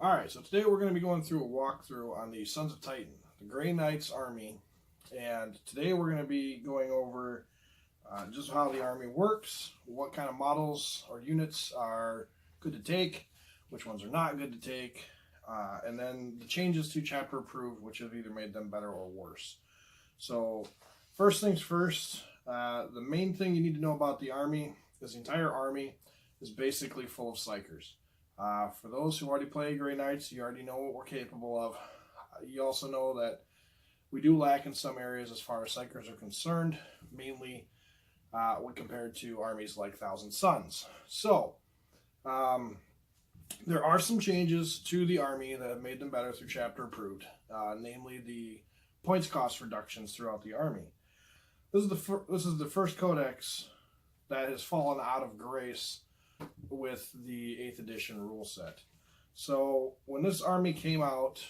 Alright, so today we're going to be going through a walkthrough on the Sons of Titan, the Grey Knights army, and today we're going to be going over just how the army works, what kind of models or units are good to take, which ones are not good to take, and then the changes to chapter approved, which have either made them better or worse. So first things first, the main thing you need to know about the army is the entire army is basically full of psychers. For those who already play Grey Knights, you already know what we're capable of. You also know that we do lack in some areas as far as psychers are concerned, mainly when compared to armies like Thousand Sons. So, there are some changes to the army that have made them better through chapter approved, namely the points cost reductions throughout the army. This is the first codex that has fallen out of grace with the 8th edition rule set. So when this army came out,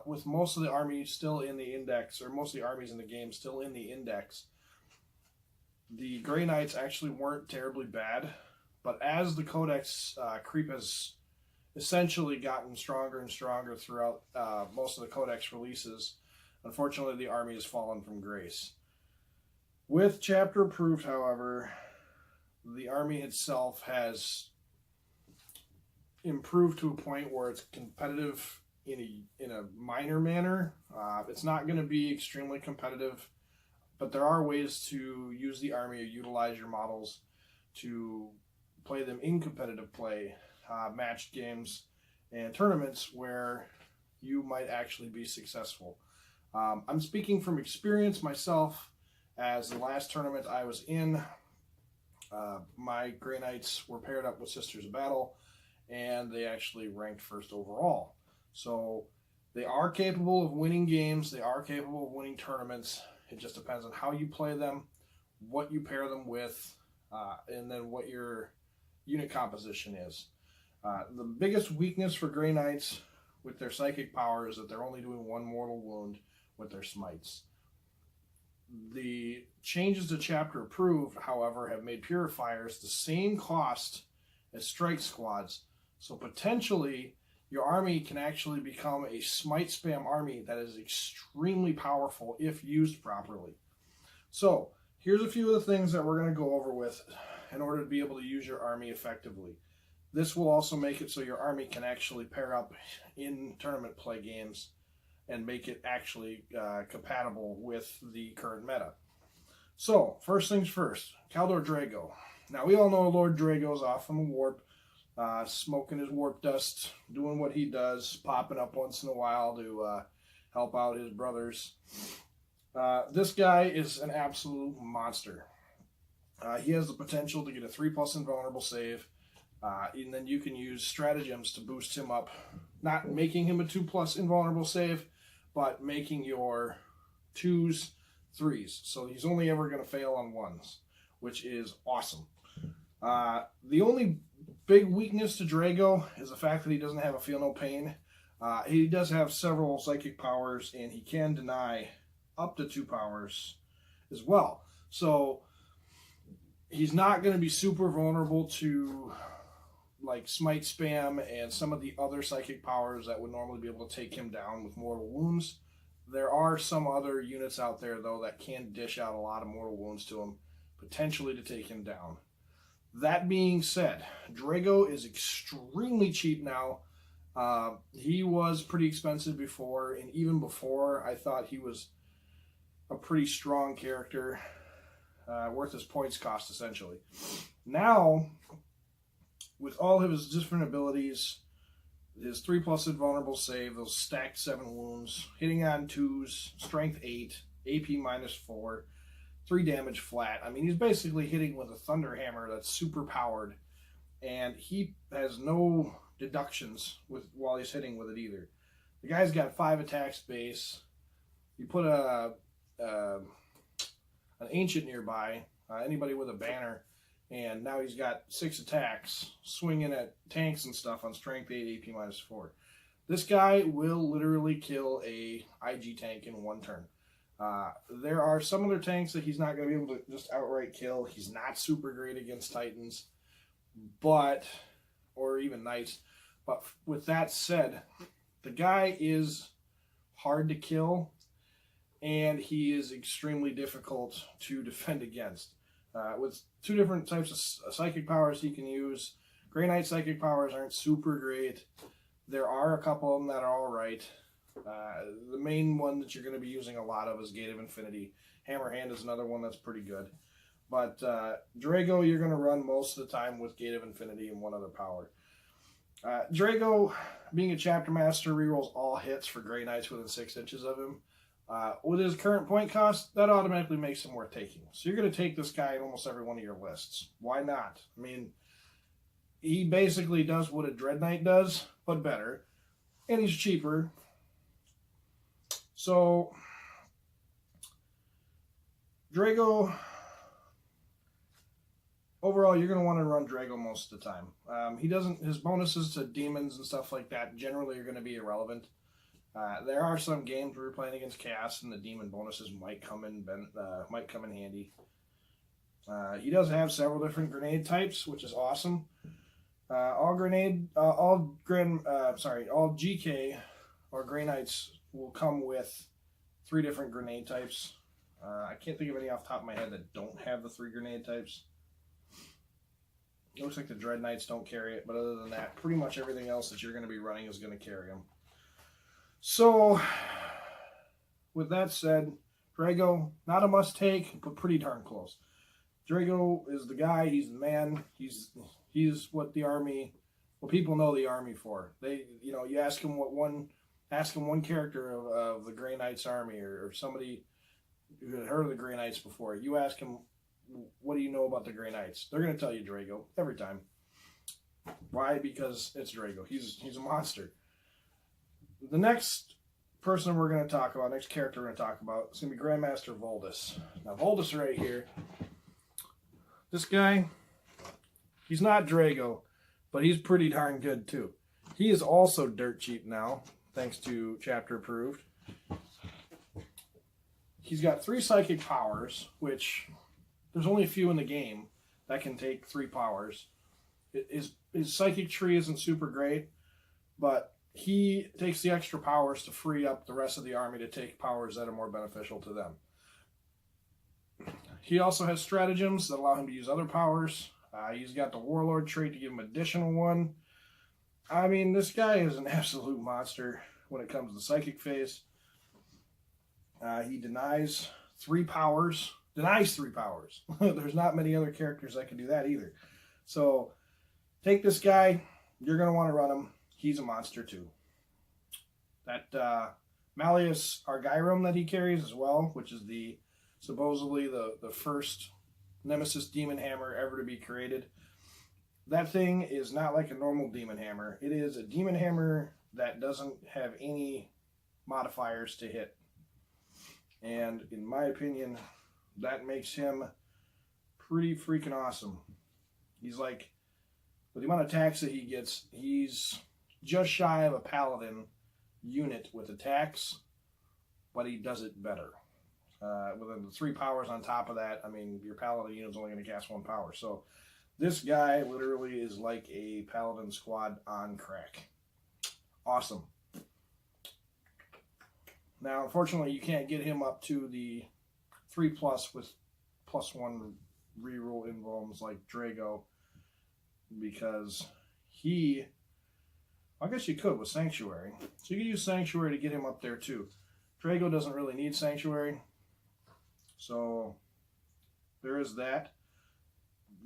with most of the army still in the index, or most of the armies in the game still in the index, the Grey Knights actually weren't terribly bad, but as the codex creep has essentially gotten stronger and stronger throughout most of the codex releases, unfortunately the army has fallen from grace. With chapter approved, however, the army itself has improved to a point where it's competitive in a minor manner. It's not going to be extremely competitive, but there are ways to use the army or utilize your models to play them in competitive play, matched games, and tournaments where you might actually be successful. I'm speaking from experience myself, as the last tournament I was in, my Grey Knights were paired up with Sisters of Battle, and they actually ranked first overall. So they are capable of winning games, they are capable of winning tournaments. It just depends on how you play them, what you pair them with, and then what your unit composition is. The biggest weakness for Grey Knights with their psychic power is that they're only doing one mortal wound with their smites. The changes to chapter approved, however, have made Purifiers the same cost as strike squads. So potentially, your army can actually become a smite spam army that is extremely powerful if used properly. So, here's a few of the things that we're going to go over with in order to be able to use your army effectively. This will also make it so your army can actually pair up in tournament play games and make it actually compatible with the current meta. So, first things first, Kaldor Draigo. Now, we all know Lord Draigo's off on the warp, smoking his warp dust, doing what he does, popping up once in a while to help out his brothers. This guy is an absolute monster. He has the potential to get a 3+ invulnerable save, and then you can use stratagems to boost him up, not making him a 2+ invulnerable save, but making your 2s 3s. So he's only ever going to fail on 1s, which is awesome. The only big weakness to Draigo is the fact that he doesn't have a Feel No Pain. He does have several psychic powers, and he can deny up to 2 powers as well. So he's not going to be super vulnerable to like smite spam and some of the other psychic powers that would normally be able to take him down with mortal wounds. There are some other units out there, though, that can dish out a lot of mortal wounds to him, potentially to take him down. That being said, Draigo is extremely cheap now. He was pretty expensive before, and even before, I thought he was a pretty strong character, worth his points cost, essentially. Now, with all of his different abilities, his 3+ invulnerable save, those stacked 7 wounds, hitting on 2s, strength 8, AP -4, 3 damage flat. I mean, he's basically hitting with a thunder hammer that's super powered, and he has no deductions while he's hitting with it either. The guy's got 5 attacks base. You put an ancient nearby, anybody with a banner, and now he's got 6 attacks, swinging at tanks and stuff on strength 8, AP -4. This guy will literally kill a IG tank in 1 turn. There are some other tanks that he's not going to be able to just outright kill. He's not super great against Titans, or even Knights, But with that said, the guy is hard to kill, and he is extremely difficult to defend against. With 2 different types of psychic powers he can use. Grey Knight psychic powers aren't super great. There are a couple of them that are alright. The main one that you're going to be using a lot of is Gate of Infinity. Hammerhand is another one that's pretty good. But Draigo, you're going to run most of the time with Gate of Infinity and one other power. Draigo, being a Chapter Master, rerolls all hits for Grey Knights within 6 inches of him. With his current point cost, that automatically makes him worth taking. So you're going to take this guy in almost every one of your lists. Why not? I mean, he basically does what a Dread Knight does, but better. And he's cheaper. So, Draigo, overall, you're going to want to run Draigo most of the time. His bonuses to demons and stuff like that generally are going to be irrelevant. There are some games where you're playing against chaos, and the demon bonuses might come in handy. He does have several different grenade types, which is awesome. All GK or Grey Knights will come with 3 different grenade types. I can't think of any off the top of my head that don't have the 3 grenade types. It looks like the Dreadknights don't carry it, but other than that, pretty much everything else that you're going to be running is going to carry them. So, with that said, Draigo, not a must-take, but pretty darn close. Draigo is the guy, he's the man, he's what people know the army for. You ask him one character of the Grey Knights army, or somebody who had heard of the Grey Knights before. You ask him, what do you know about the Grey Knights? They're going to tell you Draigo every time. Why? Because it's Draigo. He's a monster. The next person we're going to talk about, next character we're going to talk about, is going to be Grandmaster Voldus. Now, Voldus right here, this guy, he's not Draigo, but he's pretty darn good too. He is also dirt cheap now, thanks to Chapter Approved. He's got 3 psychic powers, which there's only a few in the game that can take 3 powers. His psychic tree isn't super great, but he takes the extra powers to free up the rest of the army to take powers that are more beneficial to them. He also has stratagems that allow him to use other powers. He's got the Warlord trait to give him additional 1. I mean, this guy is an absolute monster when it comes to the psychic phase. He denies 3 powers. There's not many other characters that can do that either. So, take this guy. You're going to want to run him. He's a monster too. That Malleus Argyrum that he carries as well, which is supposedly the first Nemesis Demon Hammer ever to be created. That thing is not like a normal Demon Hammer. It is a Demon Hammer that doesn't have any modifiers to hit. And in my opinion, that makes him pretty freaking awesome. He's like, with the amount of attacks that he gets, he's just shy of a Paladin unit with attacks, but he does it better. With the 3 powers on top of that, I mean, your Paladin unit's only going to cast 1 power. So this guy literally is like a Paladin squad on crack. Awesome. Now, unfortunately, you can't get him up to the 3+ with +1 reroll invulns like Draigo, because I guess you could with Sanctuary. So you could use Sanctuary to get him up there too. Draigo doesn't really need Sanctuary, so there is that.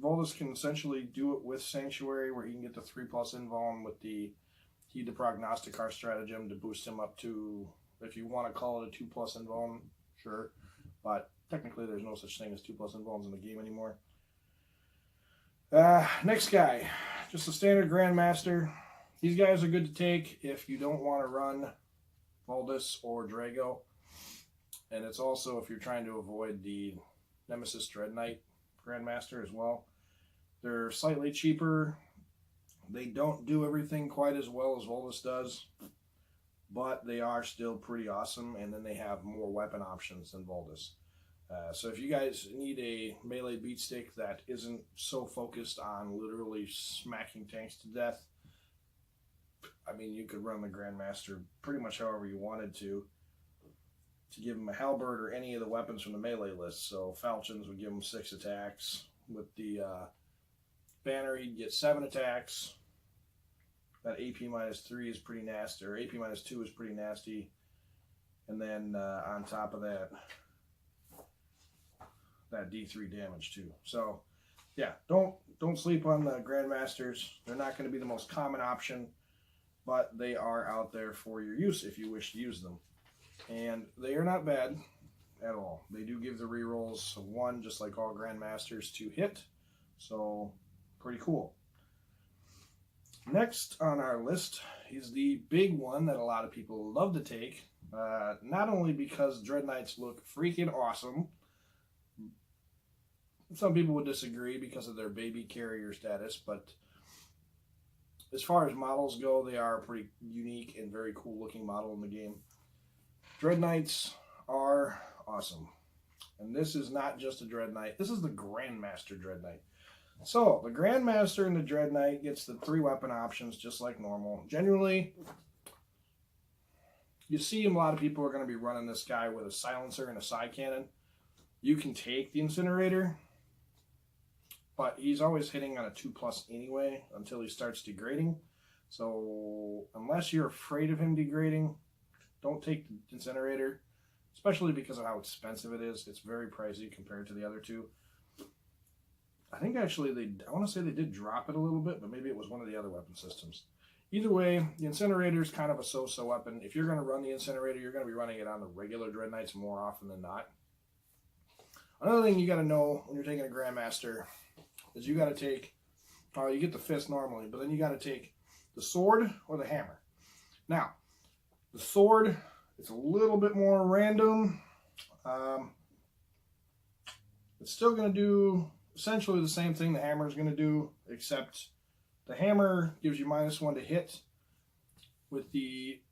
Voldus can essentially do it with Sanctuary, where he can get the 3+ invuln with the Heed the Prognosticar stratagem to boost him up to, if you want to call it a 2+ invuln, sure. But technically there's no such thing as 2+ invulns in the game anymore. Next guy, just a standard Grandmaster. These guys are good to take if you don't want to run Voldus or Draigo. And it's also if you're trying to avoid the Nemesis Dread Knight Grandmaster as well. They're slightly cheaper. They don't do everything quite as well as Voldus does, but they are still pretty awesome, and then they have more weapon options than Voldus. So if you guys need a melee beatstick that isn't so focused on literally smacking tanks to death, I mean, you could run the Grandmaster pretty much however you wanted to give him a halberd or any of the weapons from the melee list. So falchions would give him 6 attacks. With the banner, he'd get 7 attacks. That AP -3 is pretty nasty, or AP -2 is pretty nasty. And then on top of that, that D3 damage too. So yeah, don't sleep on the Grandmasters. They're not going to be the most common option, but they are out there for your use if you wish to use them. And they are not bad at all. They do give the rerolls of 1, just like all Grandmasters, to hit. So pretty cool. Next on our list is the big one that a lot of people love to take. Not only because Dreadknights look freaking awesome. Some people would disagree because of their baby carrier status, but as far as models go, they are a pretty unique and very cool looking model in the game. Dreadknights are awesome. And this is not just a Dreadknight. This is the Grandmaster Dreadknight. So, the Grandmaster and the Dreadknight gets the 3 weapon options just like normal. Generally, you see a lot of people are going to be running this guy with a silencer and a side cannon. You can take the incinerator, but he's always hitting on a 2+ anyway until he starts degrading. So unless you're afraid of him degrading, don't take the incinerator, especially because of how expensive it is. It's very pricey compared to the other 2. I think actually I want to say they did drop it a little bit, but maybe it was one of the other weapon systems. Either way, the incinerator is kind of a so-so weapon. If you're going to run the incinerator, you're going to be running it on the regular Dreadknights more often than not. Another thing you got to know when you're taking a Grandmaster is you got to take, you get the fist normally, but then you got to take the sword or the hammer. Now, the sword, it's a little bit more random. It's still going to do essentially the same thing the hammer is going to do, except the hammer gives you -1 to hit, with the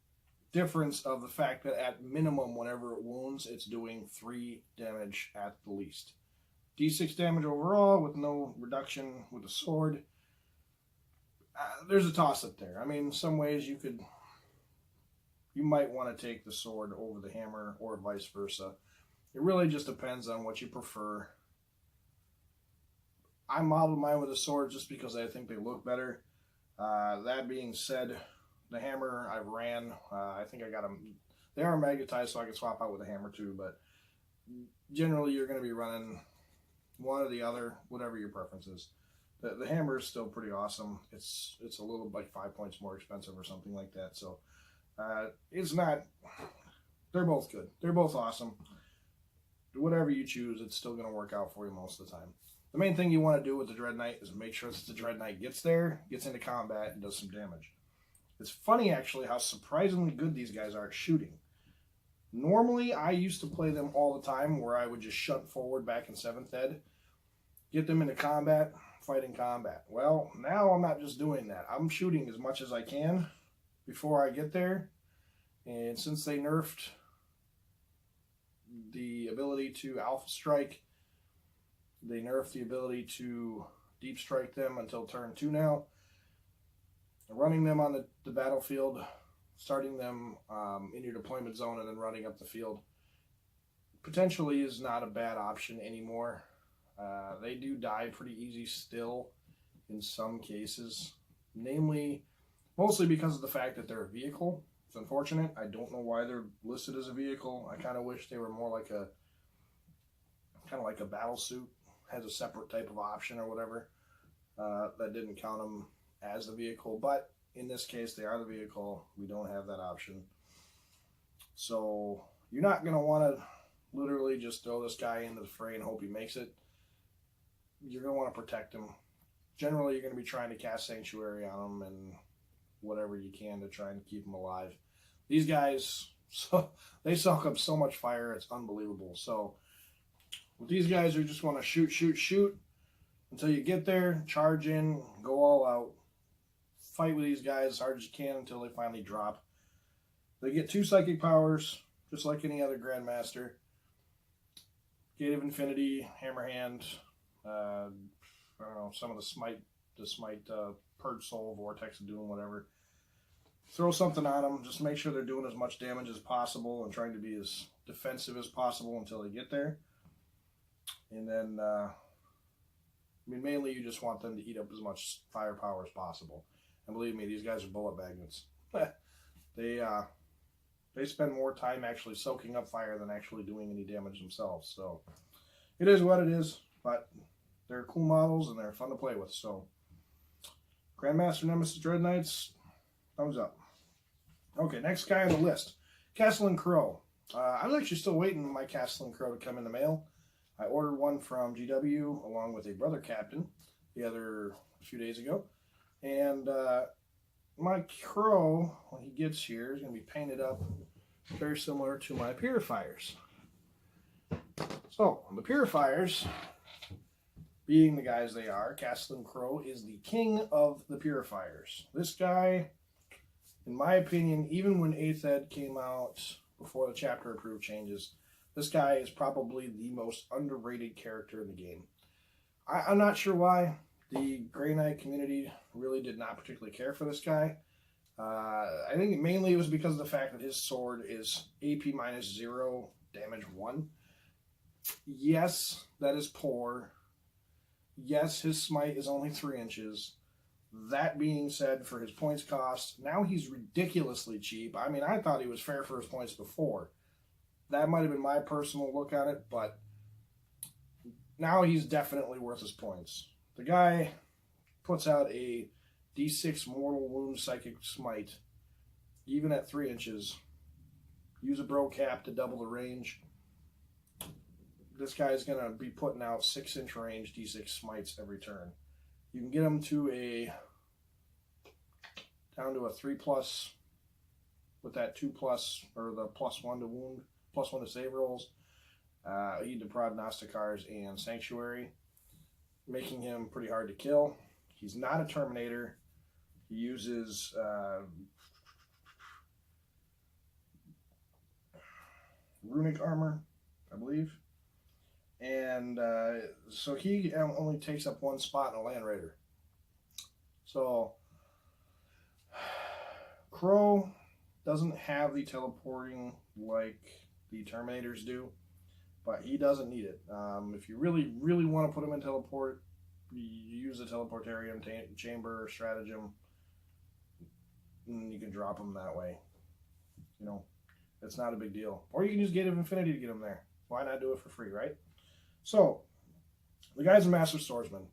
difference of the fact that at minimum, whenever it wounds, it's doing 3 damage at the least. D6 damage overall with no reduction with the sword. There's a toss-up there. I mean, some ways you might want to take the sword over the hammer or vice versa. It really just depends on what you prefer. I modeled mine with a sword just because I think they look better. That being said, the hammer I ran, I think I got them. They are magnetized, so I can swap out with a hammer too, but generally you're going to be running one or the other, whatever your preference is. The hammer is still pretty awesome. It's a little like 5 points more expensive or something like that. So it's not. They're both good. They're both awesome. Whatever you choose, it's still going to work out for you most of the time. The main thing you want to do with the Dreadknight is make sure that the Dreadknight gets there, gets into combat, and does some damage. It's funny, actually, how surprisingly good these guys are at shooting. Normally, I used to play them all the time, where I would just shunt forward back in 7th Ed, get them into combat, fight in combat. Well, now I'm not just doing that. I'm shooting as much as I can before I get there, and since they nerfed the ability to Alpha Strike, they nerfed the ability to Deep Strike them until turn 2 now. Running them on the battlefield, starting them in your deployment zone, and then running up the field potentially is not a bad option anymore. They do die pretty easy still in some cases, mostly because of the fact that they're a vehicle. It's unfortunate. I don't know why they're listed as a vehicle. I kind of wish they were more like a battle suit, has a separate type of option or whatever. That didn't count them as the vehicle, but in this case they are the vehicle. We don't have that option, so you're not going to want to literally just throw this guy into the fray and hope he makes it. You're going to want to protect him. Generally, you're going to be trying to cast Sanctuary on him and whatever you can to try and keep him alive. These guys, they suck up so much fire, it's unbelievable. So with these guys, you just want to shoot until you get there, charge in, go all out, fight with these guys as hard as you can until they finally drop. They get 2 psychic powers, just like any other Grandmaster. Gate of Infinity, Hammer Hand, I don't know, some of the Smite, Purge Soul, Vortex of Doom, whatever. throw something on them, just make sure they're doing as much damage as possible and trying to be as defensive as possible until they get there. And then, I mean, mainly you just want them to eat up as much firepower as possible. And believe me, these guys are bullet magnets. They spend more time actually soaking up fire than actually doing any damage themselves. So it is what it is, but they're cool models and they're fun to play with. So Grandmaster Nemesis Dreadknights, thumbs up. Okay, next guy on the list, Castellan Crowe. I was actually still waiting for my Castellan Crowe to come in the mail. I ordered one from GW along with a brother captain a few days ago. And my Crow, when he gets here, is going to be painted up very similar to my Purifiers. So, the Purifiers, being the guys they are, Castellan Crowe is the king of the Purifiers. This guy, in my opinion, even when 8th Ed came out before the chapter approved changes, this guy is probably the most underrated character in the game. I'm not sure why. The Grey Knight community really did not particularly care for this guy. I think mainly it was because of the fact that his sword is AP -0, damage 1. Yes, that is poor. Yes, his smite is only 3 inches. That being said, for his points cost, now he's ridiculously cheap. I mean, I thought he was fair for his points before. That might have been my personal look at it, but now he's definitely worth his points. The guy puts out a D6 Mortal Wound Psychic Smite, even at 3 inches. Use a bro cap to double the range. This guy's going to be putting out 6-inch range D6 Smites every turn. You can get him to down to a 3+ with that 2+, or the +1 to wound, +1 to save rolls. He to Prognosticars and Sanctuary, making him pretty hard to kill. He's not a Terminator. He uses runic armor, I believe. And so he only takes up 1 spot in a Land Raider. So Crow doesn't have the teleporting like the Terminators do, but he doesn't need it. If you really, really want to put him in teleport, you use the Teleportarium Chamber Stratagem, and you can drop him that way. You know, it's not a big deal. Or you can use Gate of Infinity to get him there. Why not do it for free, right? So, the guy's a Master Swordsman.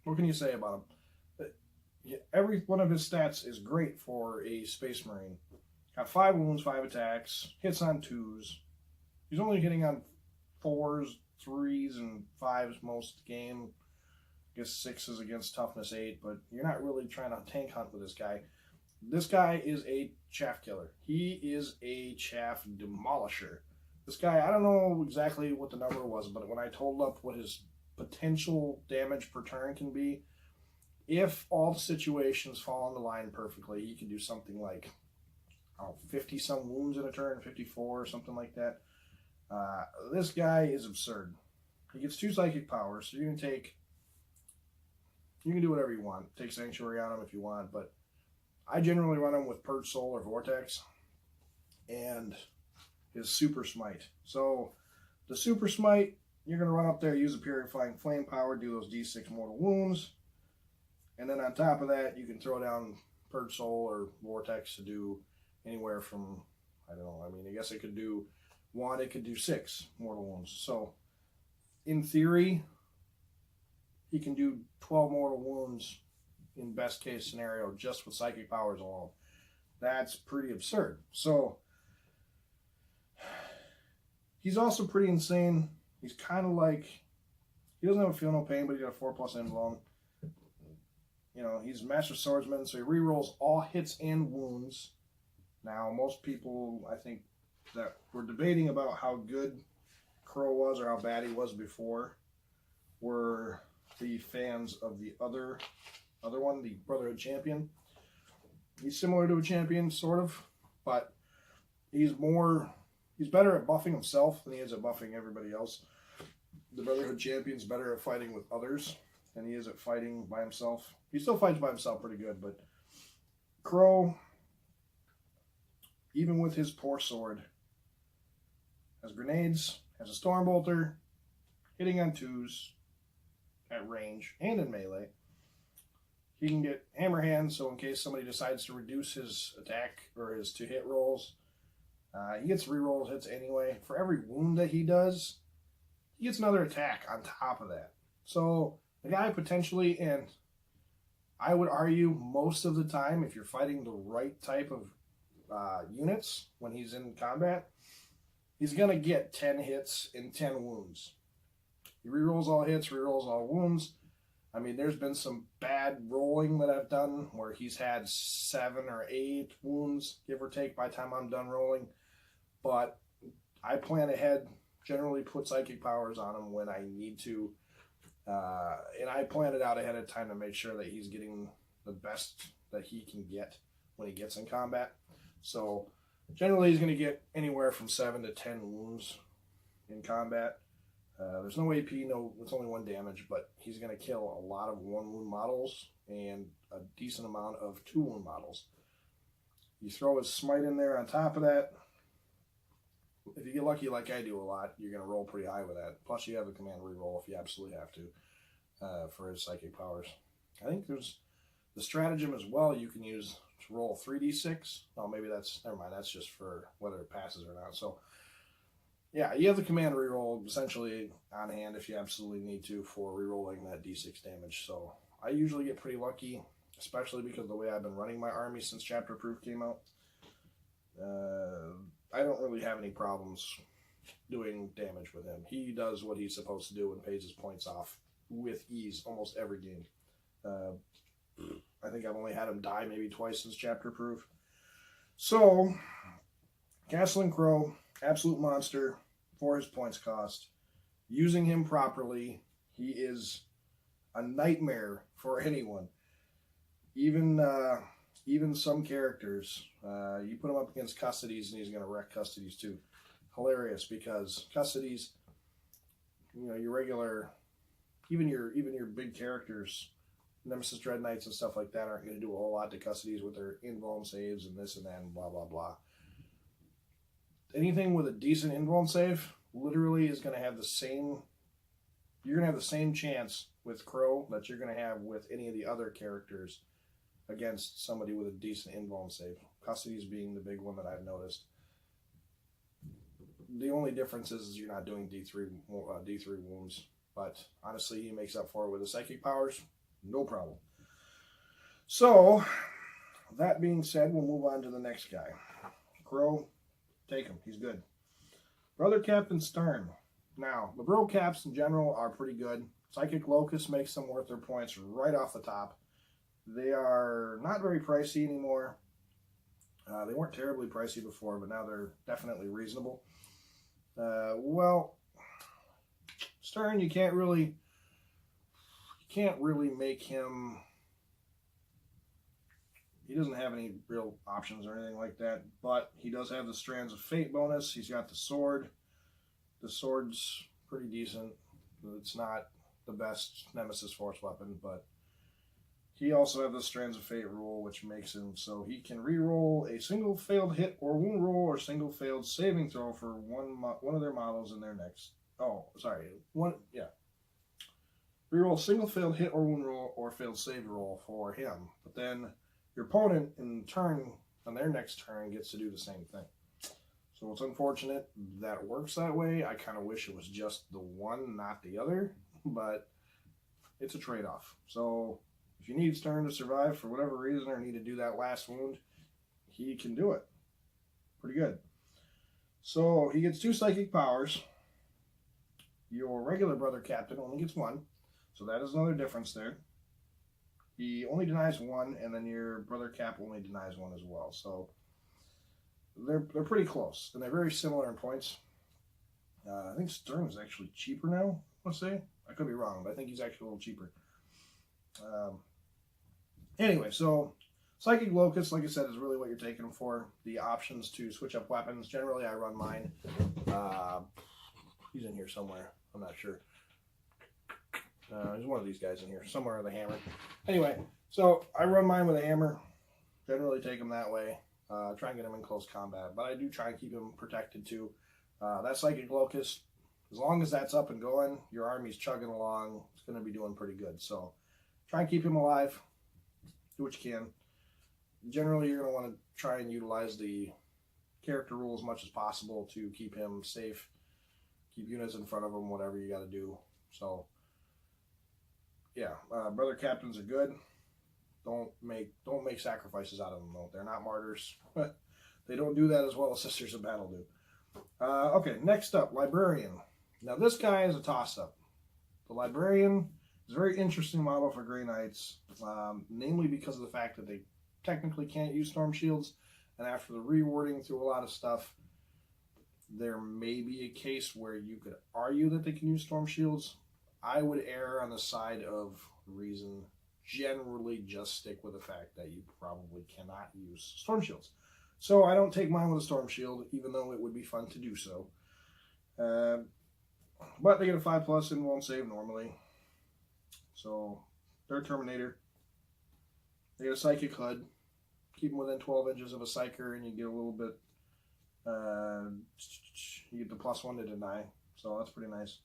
What can you say about him? Every one of his stats is great for a Space Marine. Got 5 wounds, 5 attacks, hits on 2s. He's only hitting on 4s, 3s, and 5s most game. I guess 6s against toughness 8, but you're not really trying to tank hunt with this guy. This guy is a chaff killer. He is a chaff demolisher. This guy, I don't know exactly what the number was, but when I totaled up what his potential damage per turn can be, if all the situations fall into line perfectly, he can do something like 50-some wounds in a turn, 54 or something like that. This guy is absurd. He gets 2 psychic powers, so you can do whatever you want. Take Sanctuary on him if you want, but I generally run him with Purge Soul or Vortex and his Super Smite. So the Super Smite, you're going to run up there, use a Purifying Flame power, do those D6 mortal wounds, and then on top of that, you can throw down Purge Soul or Vortex to do anywhere from, I don't know, I mean, I guess it could do 1, it could do 6 mortal wounds. So in theory, he can do 12 mortal wounds in best case scenario just with psychic powers alone. That's pretty absurd. So he's also pretty insane. He's kind of like, he doesn't have a Feel No Pain, but he's got a 4+ Emblem. You know, he's a Master Swordsman, so he rerolls all hits and wounds. Now, most people, I think, that were debating about how good Crow was or how bad he was before were the fans of the other one, the Brotherhood Champion. He's similar to a champion, sort of, but he's better at buffing himself than he is at buffing everybody else. The Brotherhood Champion's better at fighting with others than he is at fighting by himself. He still fights by himself pretty good, but Crow, even with his poor sword. Has grenades, has a storm bolter, hitting on 2s at range and in melee. He can get hammer hands, so in case somebody decides to reduce his attack or his to hit rolls, he gets rerolled hits anyway. For every wound that he does, he gets another attack on top of that. So the guy potentially, and I would argue most of the time, if you're fighting the right type of units when he's in combat, he's going to get 10 hits and 10 wounds. He rerolls all hits, rerolls all wounds. I mean, there's been some bad rolling that I've done where he's had 7 or 8 wounds, give or take, by the time I'm done rolling. But I plan ahead, generally put psychic powers on him when I need to. And I plan it out ahead of time to make sure that he's getting the best that he can get when he gets in combat. So generally he's going to get anywhere from 7 to 10 wounds in combat. There's no AP, it's only 1 damage, but he's going to kill a lot of 1 wound models and a decent amount of 2 wound models. You throw his smite in there on top of that. If you get lucky like I do a lot, you're going to roll pretty high with that. Plus you have a command reroll if you absolutely have to for his psychic powers. I think there's the stratagem as well you can use to roll 3d6. Oh, maybe never mind, that's just for whether it passes or not. So yeah, you have the command reroll essentially on hand if you absolutely need to for rerolling that d6 damage. So I usually get pretty lucky, especially because of the way I've been running my army since Chapter Proof came out. I don't really have any problems doing damage with him. He does what he's supposed to do and pays his points off with ease almost every game. I think I've only had him die maybe twice since Chapter Proof. So, Castellan Crowe, absolute monster for his points cost. Using him properly, he is a nightmare for anyone. Even some characters, you put him up against Custodies and he's going to wreck Custodies too. Hilarious, because Custodies, your regular, even your big characters, Nemesis Dreadknights and stuff like that aren't going to do a whole lot to Custodies with their invuln saves and this and that and blah blah blah. Anything with a decent invuln save literally is going to have the same. You're going to have the same chance with Crow that you're going to have with any of the other characters against somebody with a decent invuln save. Custodies being the big one that I've noticed. The only difference is you're not doing D3 wounds, but honestly he makes up for it with his psychic powers, no problem. So that being said, we'll move on to the next guy. Crow, take him, he's good. Brother Captain Stern. Now, the bro caps in general are pretty good. Psychic Locust makes them worth their points right off the top. They are not very pricey anymore. They weren't terribly pricey before, but now they're definitely reasonable. Well, Stern, you can't really make him. He doesn't have any real options or anything like that, but he does have the Strands of Fate bonus. He's got the sword. The sword's pretty decent. It's not the best Nemesis Force weapon, but he also has the Strands of Fate rule, which makes him so he can re-roll a single failed hit or wound roll or single failed saving throw for one of their models in their next. Oh, sorry. Re-roll single failed hit or wound roll or failed save roll for him. But then your opponent in turn, on their next turn, gets to do the same thing. So it's unfortunate that it works that way. I kind of wish it was just the one, not the other, but it's a trade-off. So if you need Stern to survive for whatever reason or need to do that last wound, he can do it. Pretty good. So he gets 2 psychic powers. Your regular Brother Captain only gets 1, so that is another difference there. He only denies 1, and then your Brother Cap only denies 1 as well. So they're pretty close, and they're very similar in points. I think Stern is actually cheaper now, let's say. I could be wrong, but I think he's actually a little cheaper. Anyway, so Psychic Locust, like I said, is really what you're taking them for. The options to switch up weapons. Generally, I run mine. He's in here somewhere. I'm not sure. There's one of these guys in here, somewhere with a hammer. Anyway, so I run mine with a hammer. Generally take them that way. Try and get him in close combat. But I do try and keep him protected too. That Psychic Locust, as long as that's up and going, your army's chugging along. It's going to be doing pretty good. So try and keep him alive. Do what you can. Generally, you're going to want to try and utilize the character rule as much as possible to keep him safe. Keep units in front of him, whatever you got to do. So, yeah, brother captains are good. Don't make sacrifices out of them, though. They're not martyrs. They don't do that as well as Sisters of Battle do. Okay, next up, Librarian. Now, this guy is a toss-up. The Librarian is a very interesting model for Grey Knights, namely because of the fact that they technically can't use Storm Shields, and after the rewarding through a lot of stuff, there may be a case where you could argue that they can use Storm Shields. I would err on the side of reason. Generally, just stick with the fact that you probably cannot use Storm Shields. So I don't take mine with a Storm Shield, even though it would be fun to do so. But they get a 5+ and won't save normally. So they're a Terminator. They get a Psychic HUD. Keep them within 12 inches of a Psyker, and you get a little bit. You get the +1 to deny, so that's pretty nice.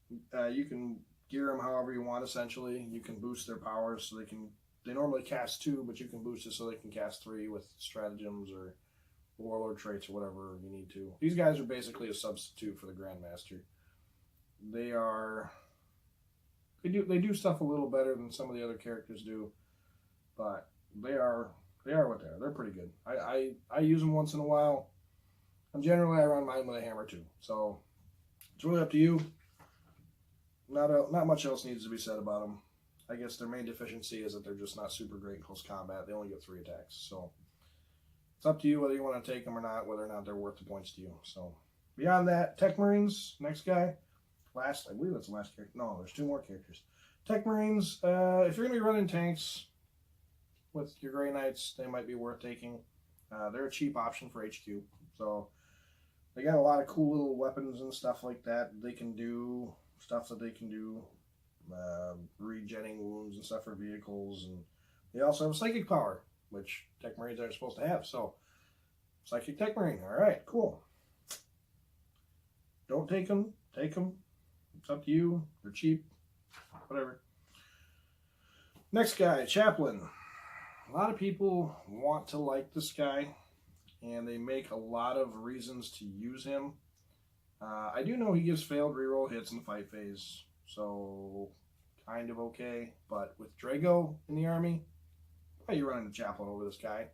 You can gear them however you want. Essentially, you can boost their powers so they normally cast 2, but you can boost it so they can cast 3 with stratagems or warlord traits or whatever you need to. These guys are basically a substitute for the Grandmaster. They do stuff a little better than some of the other characters do, but they are what they are. They're pretty good. I use them once in a while. And generally I run mine with a hammer too. So it's really up to you. Not much else needs to be said about them. I guess their main deficiency is that they're just not super great in close combat. They only get 3 attacks. So it's up to you whether you want to take them or not, whether or not they're worth the points to you. So beyond that, Tech Marines, next guy. I believe that's the last character. No, there's 2 more characters. Tech Marines, if you're going to be running tanks with your Grey Knights, they might be worth taking. They're a cheap option for HQ. So they got a lot of cool little weapons and stuff like that. They can do stuff that they can do. Regenning wounds and stuff for vehicles. And they also have a Psychic power, which Tech Marines aren't supposed to have. So Psychic Tech Marine. All right, cool. Don't take them. Take them. It's up to you. They're cheap. Whatever. Next guy, Chaplain. A lot of people want to like this guy, and they make a lot of reasons to use him. I do know he gives failed reroll hits in the fight phase, so kind of okay. But with Draigo in the army, why are you running the Chaplain over this guy?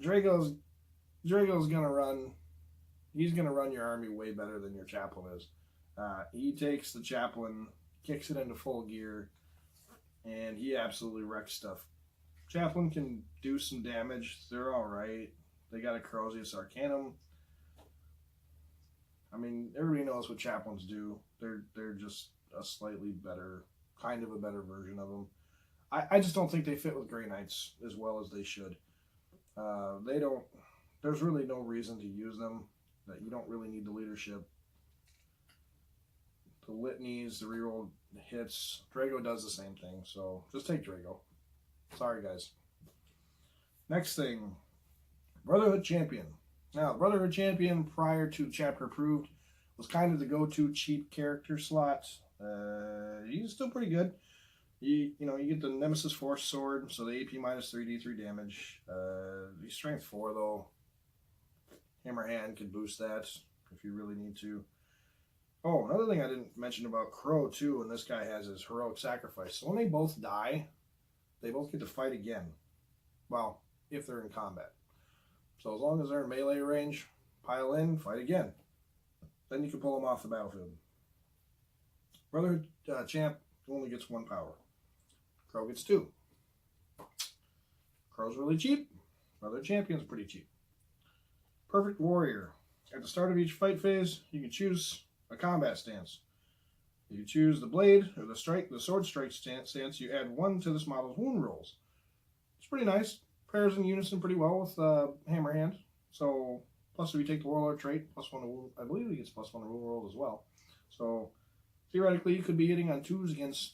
Draigo's gonna run. He's gonna run your army way better than your Chaplain is. He takes the Chaplain, kicks it into full gear, and he absolutely wrecks stuff. Chaplain can do some damage. They're alright. They got a Corrosius Arcanum. I mean, everybody knows what Chaplains do. They're just a slightly better, kind of a better version of them. I just don't think they fit with Grey Knights as well as they should. They don't. There's really no reason to use them. That you don't really need the leadership. The litanies, the reroll hits. Draigo does the same thing, so just take Draigo. Sorry, guys. Next thing, Brotherhood Champion. Now, Brotherhood Champion, prior to Chapter Approved, was kind of the go-to cheap character slot. He's still pretty good. You get the Nemesis Force Sword, so the AP minus 3d3 damage. He's Strength 4, though. Hammer Hand could boost that if you really need to. Oh, another thing I didn't mention about Crowe, too, and this guy has his Heroic Sacrifice. So when they both die, they both get to fight again. Well, if they're in combat. So as long as they're in melee range, pile in, fight again. Then you can pull them off the battlefield. Brotherhood Champ only gets 1 power. Crowe gets 2. Crowe's really cheap. Brotherhood Champion's pretty cheap. Perfect Warrior. At the start of each fight phase, you can choose a combat stance. If you choose the blade or the sword strike stance, you add 1 to this model's wound rolls. It's pretty nice. Pairs in unison pretty well with Hammer Hand. So, plus if you take the Warlord trait, +1 to wound. I believe he gets +1 to wound rolls as well. So, theoretically, you could be hitting on 2s against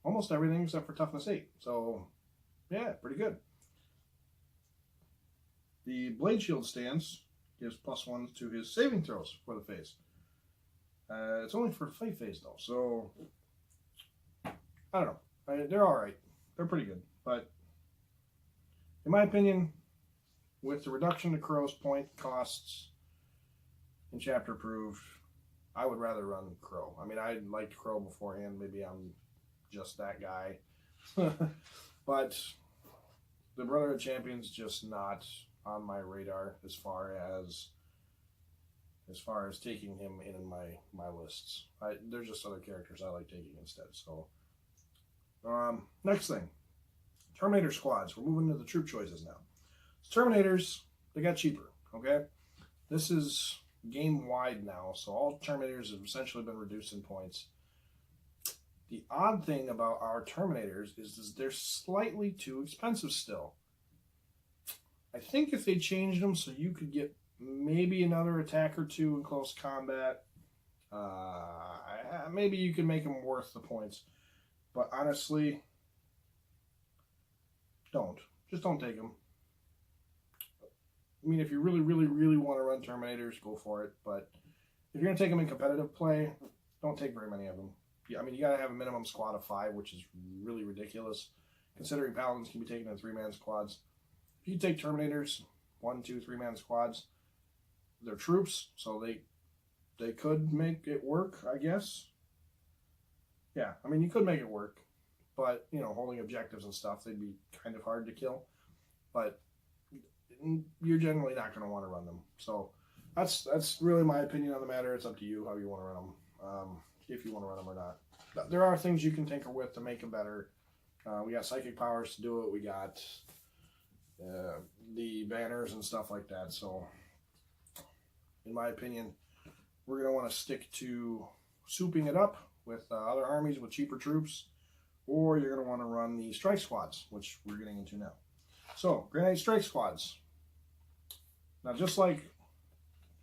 almost everything except for toughness 8. So, yeah, pretty good. The Blade Shield stance gives +1 to his saving throws for the phase. It's only for the fight phase, though, so I don't know. They're alright. They're pretty good. But, in my opinion, with the reduction to Crow's point costs in Chapter Approved, I would rather run Crow. I mean, I liked Crow beforehand. Maybe I'm just that guy. But the Brotherhood Champion's just not on my radar as far as taking him in my lists. There's just other characters I like taking instead. So, next thing, Terminator squads. We're moving to the troop choices now. So Terminators, they got cheaper. Okay, this is game wide now, so all Terminators have essentially been reduced in points. The odd thing about our Terminators is they're slightly too expensive still. I think if they changed them so you could get maybe another attack or two in close combat, maybe you could make them worth the points. But honestly, just don't take them. I mean, if you really, really, really want to run Terminators, go for it. But if you're going to take them in competitive play, don't take very many of them. Yeah, I mean, you got to have a minimum squad of 5, which is really ridiculous, considering Paladins can be taken in 3-man squads. If you take Terminators, 1, 2, 3-man squads, they're troops, so they could make it work, I guess. Yeah, I mean, you could make it work, but, you know, holding objectives and stuff, they'd be kind of hard to kill. But you're generally not going to want to run them. So that's really my opinion on the matter. It's up to you how you want to run them, if you want to run them or not. There are things you can tinker with to make them better. We got psychic powers to do it. We got the banners and stuff like that. So in my opinion, we're going to want to stick to souping it up with other armies with cheaper troops, or you're going to want to run the strike squads, which we're getting into now. So, Grenade strike squads. Now, just like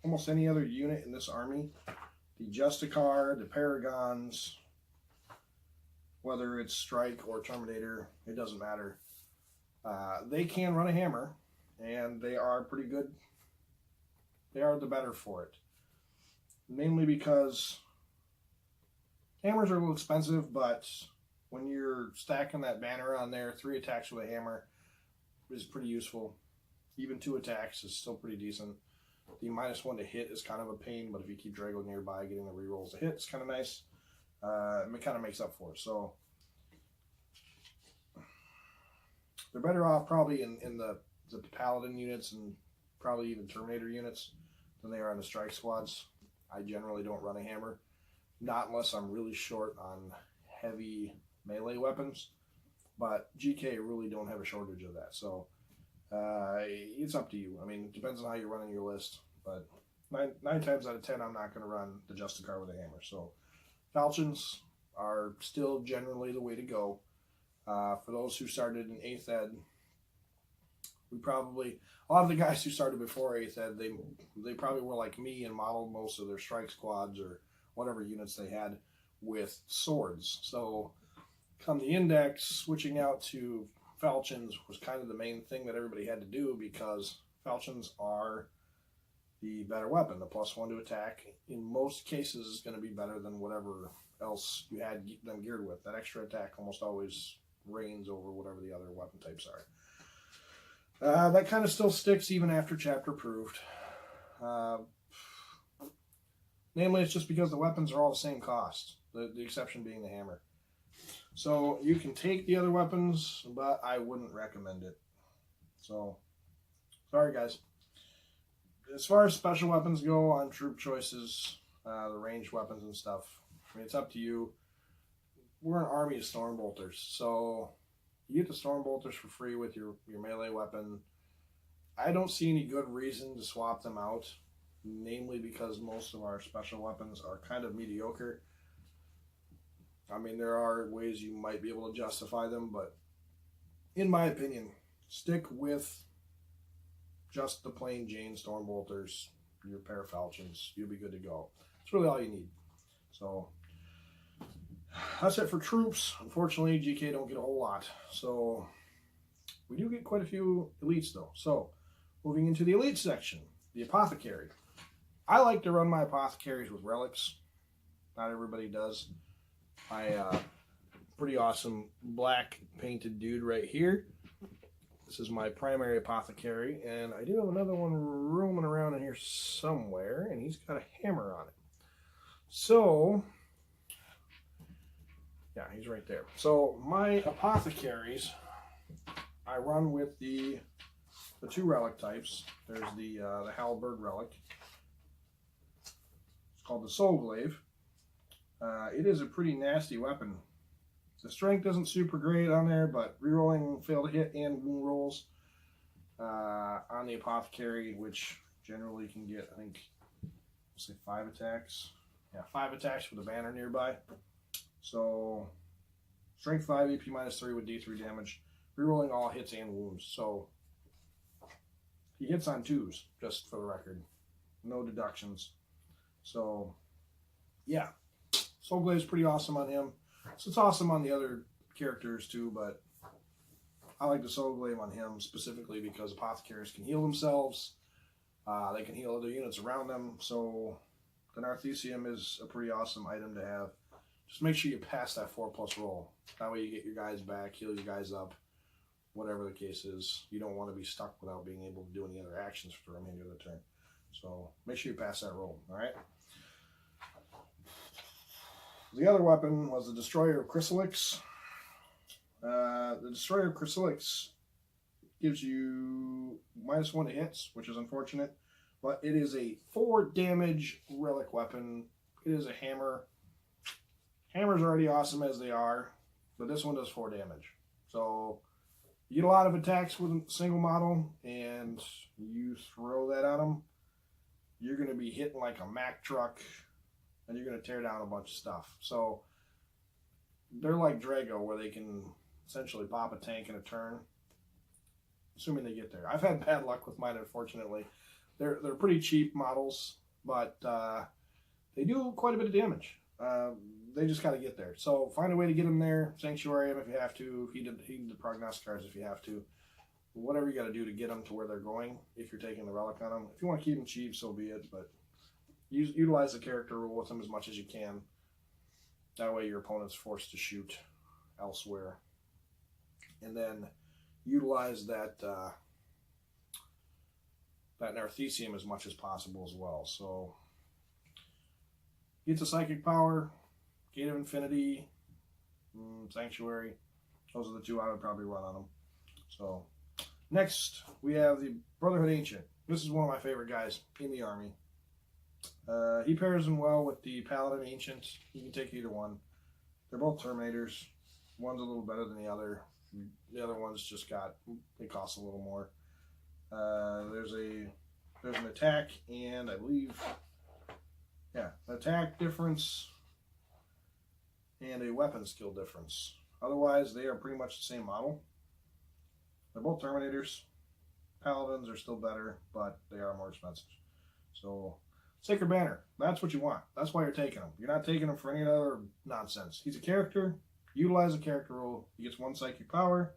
almost any other unit in this army, the Justicar, the Paragons, whether it's Strike or Terminator, it doesn't matter. They can run a hammer, and they are pretty good. They are the better for it. Mainly because hammers are a little expensive, but when you're stacking that banner on there, 3 attacks with a hammer is pretty useful. Even 2 attacks is still pretty decent. The -1 to hit is kind of a pain, but if you keep Draigo nearby, getting the rerolls to hit is kind of nice. It kind of makes up for it. So they're better off probably in the Paladin units and probably even Terminator units than they are on the strike squads. I generally don't run a hammer, not unless I'm really short on heavy melee weapons. But GK really don't have a shortage of that, so it's up to you. I mean, it depends on how you're running your list, but 9 times out of 10, I'm not going to run the Justicar with a hammer. So falchions are still generally the way to go. For those who started in 8th Ed, a lot of the guys who started before 8th Ed, they probably were like me and modeled most of their strike squads or whatever units they had with swords. So come the index, switching out to falchions was kind of the main thing that everybody had to do, because falchions are the better weapon. The +1 to attack in most cases is going to be better than whatever else you had them geared with. That extra attack almost always reigns over whatever the other weapon types are. That kind of still sticks even after Chapter Approved. Namely, it's just because the weapons are all the same cost, the exception being the hammer. So you can take the other weapons, but I wouldn't recommend it. So, sorry guys. As far as special weapons go on troop choices, the ranged weapons and stuff, I mean, it's up to you. We're an army of Stormbolters, so you get the Stormbolters for free with your melee weapon. I don't see any good reason to swap them out, namely because most of our special weapons are kind of mediocre. I mean, there are ways you might be able to justify them, but in my opinion, stick with just the plain Jane Stormbolters, your pair of falchions. You'll be good to go. That's really all you need. So, That's it for troops. Unfortunately, GK don't get a whole lot. So we do get quite a few elites though. So moving into the elite section, the apothecary. I like to run my apothecaries with relics. Not everybody does. Pretty awesome black painted dude right here. This is my primary apothecary, and I do have another one roaming around in here somewhere, and he's got a hammer on it. So, yeah, he's right there. So my apothecaries, I run with the two relic types. There's the halberd relic. It's called the soul glaive. It is a pretty nasty weapon. The strength isn't super great on there, but rerolling fail to hit and wound rolls on the apothecary, which generally can get, I think, let's say 5 attacks. Yeah, 5 attacks with a banner nearby. So, strength 5, AP -3 with D3 damage. Rerolling all hits and wounds. So, he hits on 2s, just for the record. No deductions. So, yeah. Soul Glaive's pretty awesome on him. So it's awesome on the other characters too, but I like the Soul Glaive on him specifically because apothecaries can heal themselves. They can heal other units around them. So the Narthecium is a pretty awesome item to have. Just make sure you pass that 4+ roll. That way you get your guys back, heal your guys up, whatever the case is. You don't want to be stuck without being able to do any other actions for the remainder of the turn. So make sure you pass that roll, all right? The other weapon was the Destroyer of Chrysalics. The Destroyer of Chrysalics gives you -1 to hits, which is unfortunate, but it is a 4 damage relic weapon. It is a hammer. Hammers are already awesome as they are, but this one does 4 damage. So you get a lot of attacks with a single model, and you throw that at them, you're going to be hitting like a Mack truck, and you're going to tear down a bunch of stuff. So they're like Draigo, where they can essentially pop a tank in a turn, assuming they get there. I've had bad luck with mine, unfortunately. They're pretty cheap models, but they do quite a bit of damage. They just got to get there. So find a way to get them there. Sanctuary them if you have to. Heat the prognosticators if you have to. Whatever you got to do to get them to where they're going if you're taking the relic on them. If you want to keep them cheap, so be it, but utilize the character rule with them as much as you can. That way your opponent's forced to shoot elsewhere. And then utilize that that Narthecium as much as possible as well. So Gates of Psychic Power, Gate of Infinity, Sanctuary. Those are the 2 I would probably run on them. So next we have the Brotherhood Ancient. This is one of my favorite guys in the army. He pairs in well with the Paladin Ancient. You can take either one. They're both Terminators. One's a little better than the other. The other one's just they cost a little more. There's an attack and I believe, yeah, an attack difference and a weapon skill difference. Otherwise, they are pretty much the same model. They're both Terminators. Paladins are still better, but they are more expensive. So Sacred Banner, that's what you want. That's why you're taking him. You're not taking him for any other nonsense. He's a character. Utilize the character rule. He gets 1 psychic power.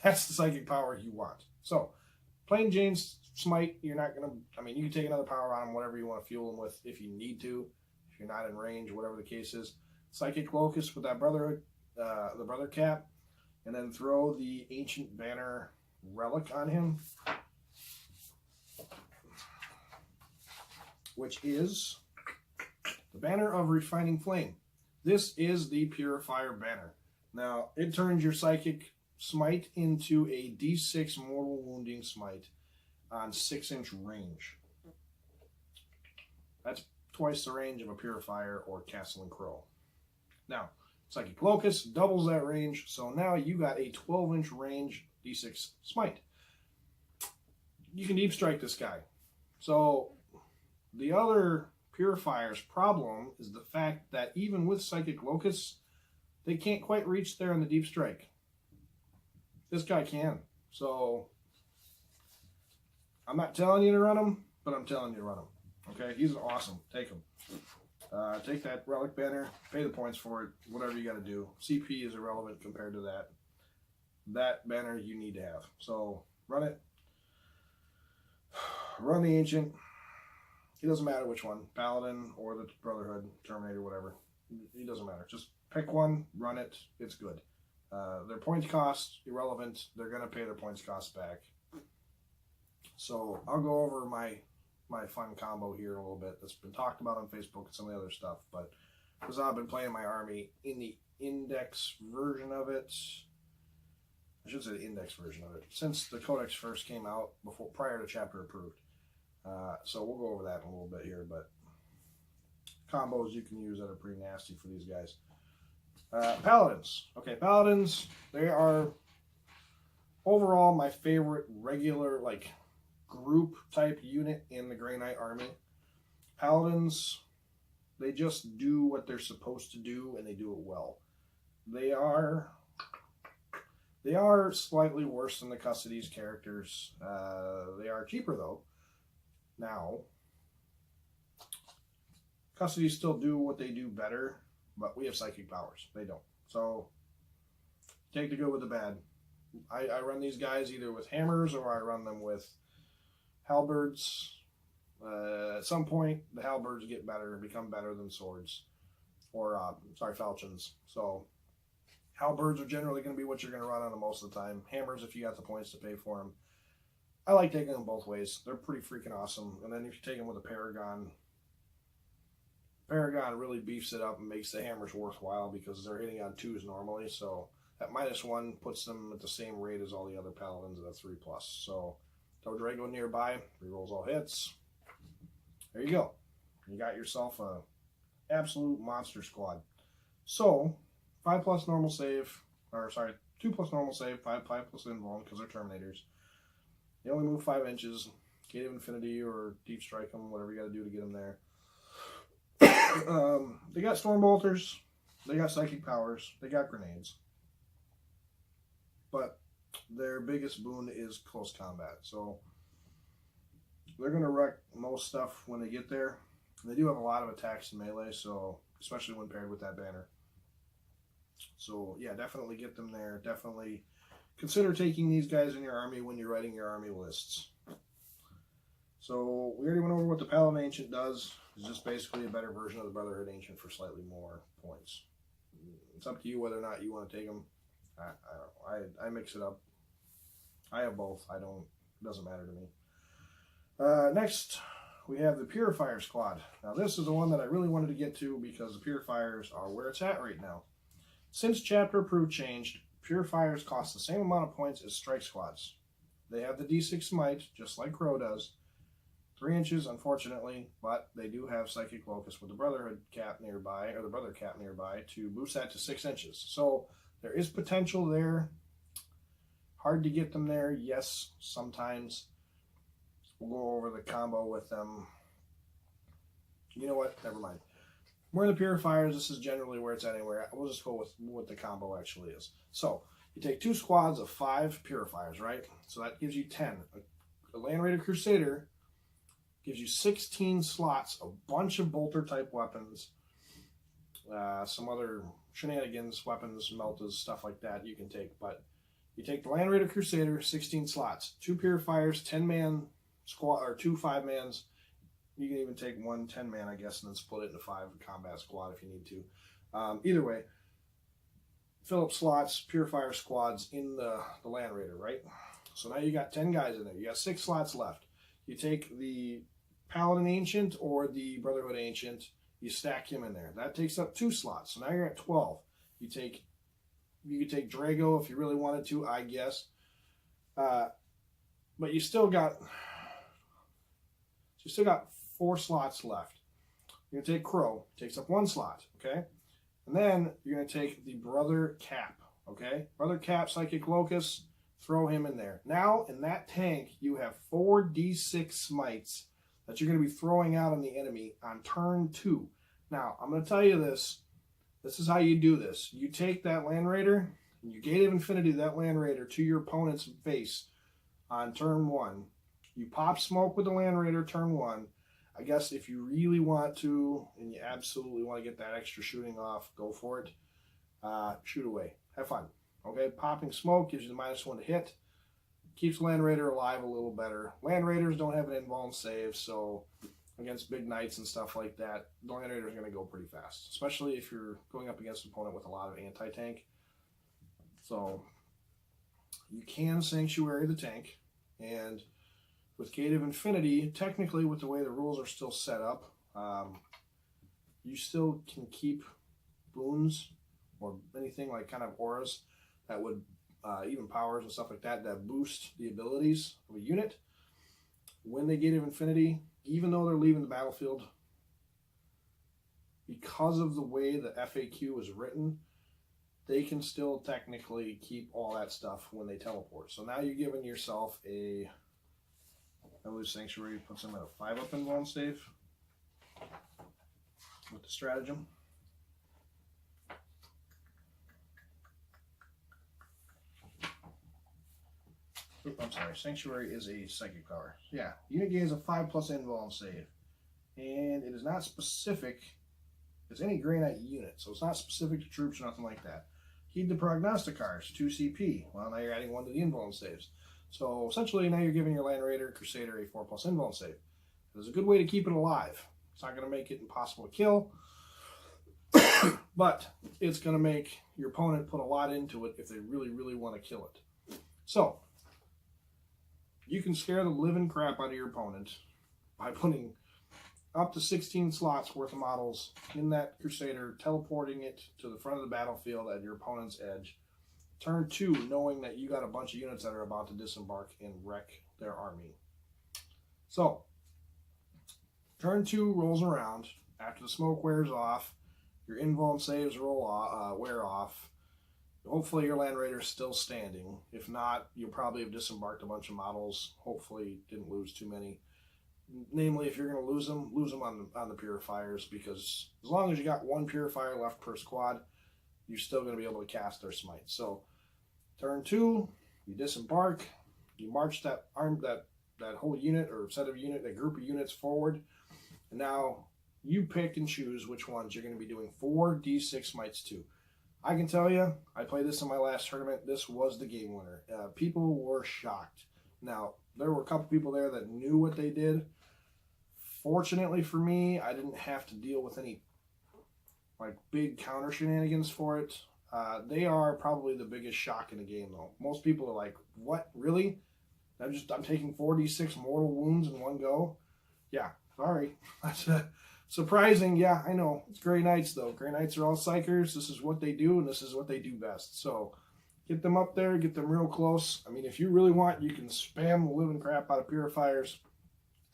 That's the psychic power you want. So, plain Jane Smite, you're not going to, I mean, you can take another power on him, whatever you want to fuel him with if you need to, if you're not in range, whatever the case is. Psychic Locust with that Brotherhood, the Brother Cap, and then throw the Ancient Banner relic on him, which is the Banner of Refining Flame. This is the Purifier banner. Now, it turns your Psychic Smite into a D6 Mortal Wounding Smite on 6-inch range. That's twice the range of a Purifier or Castellan Crowe. Now, Psychic Locust doubles that range, so now you got a 12-inch range D6 Smite. You can deep strike this guy. So, the other Purifier's problem is the fact that even with Psychic Locusts, they can't quite reach there in the deep strike. This guy can. So, I'm not telling you to run him, but I'm telling you to run him. Okay? He's awesome. Take him. Take that relic banner, pay the points for it, whatever you got to do. CP is irrelevant compared to that. That banner you need to have. So run it. Run the Ancient. It doesn't matter which one, Paladin or the Brotherhood, Terminator, whatever. It doesn't matter. Just pick one, run it. It's good. Their points cost, irrelevant. They're going to pay their points cost back. So I'll go over my fun combo here a little bit. That's been talked about on Facebook and some of the other stuff. But because I've been playing my army in the index version of it, I should say the index version of it, since the Codex first came out prior to chapter approved. So we'll go over that in a little bit here, but combos you can use that are pretty nasty for these guys. Paladins. Okay, Paladins, they are overall my favorite regular, like, group type unit in the Grey Knight army. Paladins, they just do what they're supposed to do, and they do it well. They are slightly worse than the Custody's characters. They are cheaper, though. Now, Custody's still do what they do better, but we have psychic powers. They don't. So, take the good with the bad. I run these guys either with hammers or I run them with halberds. At some point, the halberds get better and become better than swords. Or, falchions. So, halberds are generally going to be what you're going to run on them most of the time. Hammers, if you got the points to pay for them. I like taking them both ways. They're pretty freaking awesome. And then if you take them with a Paragon, Paragon really beefs it up and makes the hammers worthwhile because they're hitting on 2s normally. So that -1 puts them at the same rate as all the other Paladins at a 3+. So Kaldor Draigo nearby, rerolls all hits. There you go. You got yourself a absolute monster squad. So 5+ normal save, or sorry, 2+ normal save, 5+ invuln because they're Terminators. They only move 5 inches. Gate of Infinity or Deep Strike them, whatever you got to do to get them there. They got Storm Bolters. They got Psychic Powers. They got Grenades. But their biggest boon is close combat. So they're going to wreck most stuff when they get there. They do have a lot of attacks in melee, so especially when paired with that banner. So yeah, definitely get them there. Definitely consider taking these guys in your army when you're writing your army lists. So we already went over what the Paladin Ancient does. It's just basically a better version of the Brotherhood Ancient for slightly more points. It's up to you whether or not you want to take them. I don't know. I mix it up. I have both. It doesn't matter to me. Next, we have the Purifier squad. Now this is the one that I really wanted to get to because the Purifiers are where it's at right now. Since Chapter Approved changed, Purifiers cost the same amount of points as Strike Squads. They have the D6 Smite, just like Crowe does. 3 inches, unfortunately, but they do have Psychic Locus with the Brotherhood cap nearby, or the Brother cap nearby, to boost that to 6 inches. So there is potential there. Hard to get them there, yes, sometimes. We'll go over the combo with them. You know what? Never mind. We're in the Purifiers. This is generally where it's at anywhere. We'll just go with what the combo actually is. So, you take 2 squads of 5 Purifiers, right? So that gives you 10. A Land Raider Crusader gives you 16 slots, a bunch of bolter-type weapons, some other shenanigans, weapons, meltas, stuff like that you can take. But you take the Land Raider Crusader, 16 slots. 2 Purifiers, 10-man squad, or 2 5-mans. You can even take 1 10-man, I guess, and then split it into 5 combat squad if you need to. Either way, fill up slots, Purifier squads in the Land Raider, right? So now you got 10 guys in there. You got 6 slots left. You take the Paladin Ancient or the Brotherhood Ancient, you stack him in there. That takes up 2 slots. So now you're at 12. You could take Draigo if you really wanted to, I guess. But you still got 4 slots left. You're going to take Crowe. Takes up 1 slot, okay? And then you're going to take the Brother Cap, okay? Brother Cap, Psychic Locus, throw him in there. Now, in that tank, you have 4 D6 Smites that you're going to be throwing out on the enemy on turn 2. Now, I'm going to tell you this. This is how you do this. You take that Land Raider, and you Gate of Infinity that Land Raider to your opponent's face on turn 1. You pop smoke with the Land Raider turn 1. I guess if you really want to, and you absolutely want to get that extra shooting off, go for it. Shoot away. Have fun. Okay, popping smoke gives you the -1 to hit. Keeps Land Raider alive a little better. Land Raiders don't have an invuln save, so against big knights and stuff like that, the Land Raider is going to go pretty fast, especially if you're going up against an opponent with a lot of anti-tank. So you can Sanctuary the tank, and with Gate of Infinity, technically with the way the rules are still set up, you still can keep boons or anything like kind of auras that would, even powers and stuff like that, that boost the abilities of a unit. When they Gate of Infinity, even though they're leaving the battlefield, because of the way the FAQ is written, they can still technically keep all that stuff when they teleport. So now you're giving yourself a, I believe Sanctuary puts them at a 5-up invuln save with the stratagem. I'm sorry, Sanctuary is a psychic power. Yeah, unit gains a 5+ invuln save. And it is not specific, it's any Grey Knight unit, so it's not specific to troops or nothing like that. Heed the Prognosticars, 2 CP. Well, now you're adding 1 to the invuln saves. So essentially, now you're giving your Land Raider Crusader a 4+ invuln save. It's a good way to keep it alive. It's not going to make it impossible to kill, but it's going to make your opponent put a lot into it if they really, really want to kill it. So, you can scare the living crap out of your opponent by putting up to 16 slots worth of models in that Crusader, teleporting it to the front of the battlefield at your opponent's edge. Turn 2, knowing that you got a bunch of units that are about to disembark and wreck their army. So, turn 2 rolls around. After the smoke wears off, your invuln saves wear off. Hopefully your Land Raider's still standing. If not, you'll probably have disembarked a bunch of models. Hopefully didn't lose too many. Namely, if you're going to lose them on the Purifiers, because as long as you got 1 Purifier left per squad, you're still going to be able to cast their smite. So, turn 2, you disembark, you march that whole unit or set of unit, that group of units forward, and now you pick and choose which ones you're going to be doing 4d6 smites to. I can tell you, I played this in my last tournament. This was the game winner. People were shocked. Now, there were a couple people there that knew what they did. Fortunately for me, I didn't have to deal with any like big counter shenanigans for it. They are probably the biggest shock in the game, though. Most people are like, "What? Really? I'm taking 4d6 mortal wounds in one go." Yeah, sorry. That's surprising. Yeah, I know. It's Grey Knights, though. Grey Knights are all psychers. This is what they do, and this is what they do best. So get them up there, get them real close. I mean, if you really want, you can spam the living crap out of Purifiers.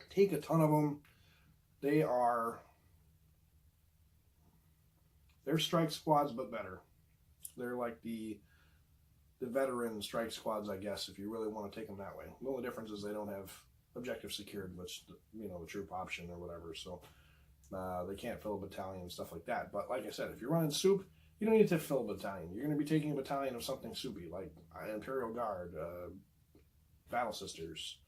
Take a ton of them. They're strike squads, but better. They're like the veteran strike squads, I guess, if you really want to take them that way. The only difference is they don't have objective secured, which, you know, the troop option or whatever, so they can't fill a battalion and stuff like that. But like I said, if you're running soup, you don't need to fill a battalion. You're going to be taking a battalion of something soupy, like Imperial Guard, Battle Sisters,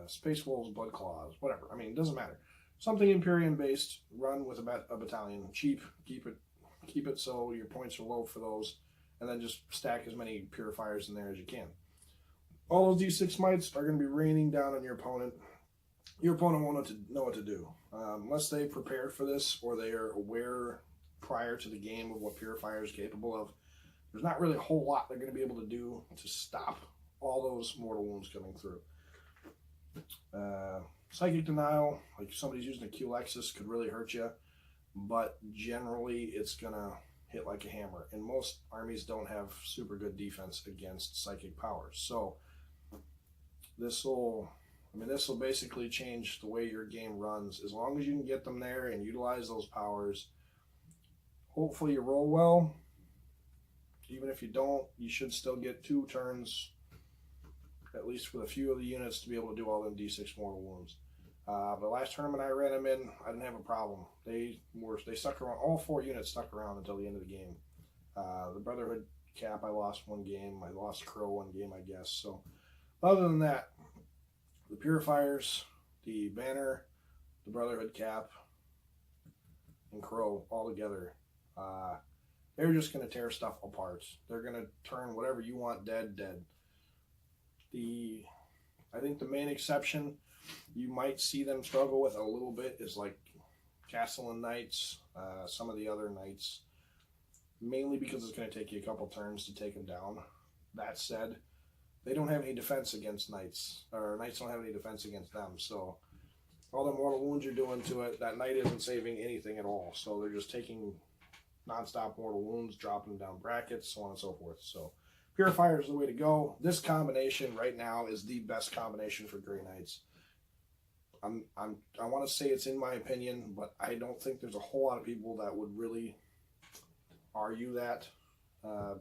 Space Wolves, Blood Claws, whatever. I mean, it doesn't matter. Something Imperium based, run with a battalion, cheap, keep it so your points are low for those, and then just stack as many Purifiers in there as you can. All those d6 smites are going to be raining down on your opponent. Your opponent won't know what to do. Unless they prepared for this or they are aware prior to the game of what Purifier is capable of, there's not really a whole lot they're going to be able to do to stop all those mortal wounds coming through. Psychic Denial, like if somebody's using a Q-Lexus, could really hurt you, but generally it's going to hit like a hammer, and most armies don't have super good defense against psychic powers. So this will basically change the way your game runs. As long as you can get them there and utilize those powers, hopefully you roll well. Even if you don't, you should still get 2 turns, at least with a few of the units, to be able to do all them d6 mortal wounds. The last tournament I ran them in, I didn't have a problem. They stuck around. All 4 units stuck around until the end of the game. The Brotherhood cap, I lost 1 game. I lost Crow 1 game, I guess. So other than that, the Purifiers, the Banner, the Brotherhood Cap, and Crowe all together. They're just going to tear stuff apart. They're going to turn whatever you want dead, dead. I think the main exception you might see them struggle with a little bit is like Castellan Knights, some of the other Knights, mainly because it's going to take you a couple turns to take them down. That said, they don't have any defense against Knights, or Knights don't have any defense against them, so all the mortal wounds you're doing to it, that Knight isn't saving anything at all, so they're just taking non-stop mortal wounds, dropping them down brackets, so on and so forth. So Purifier is the way to go. This combination right now is the best combination for Grey Knights. I want to say it's in my opinion, but I don't think there's a whole lot of people that would really argue that.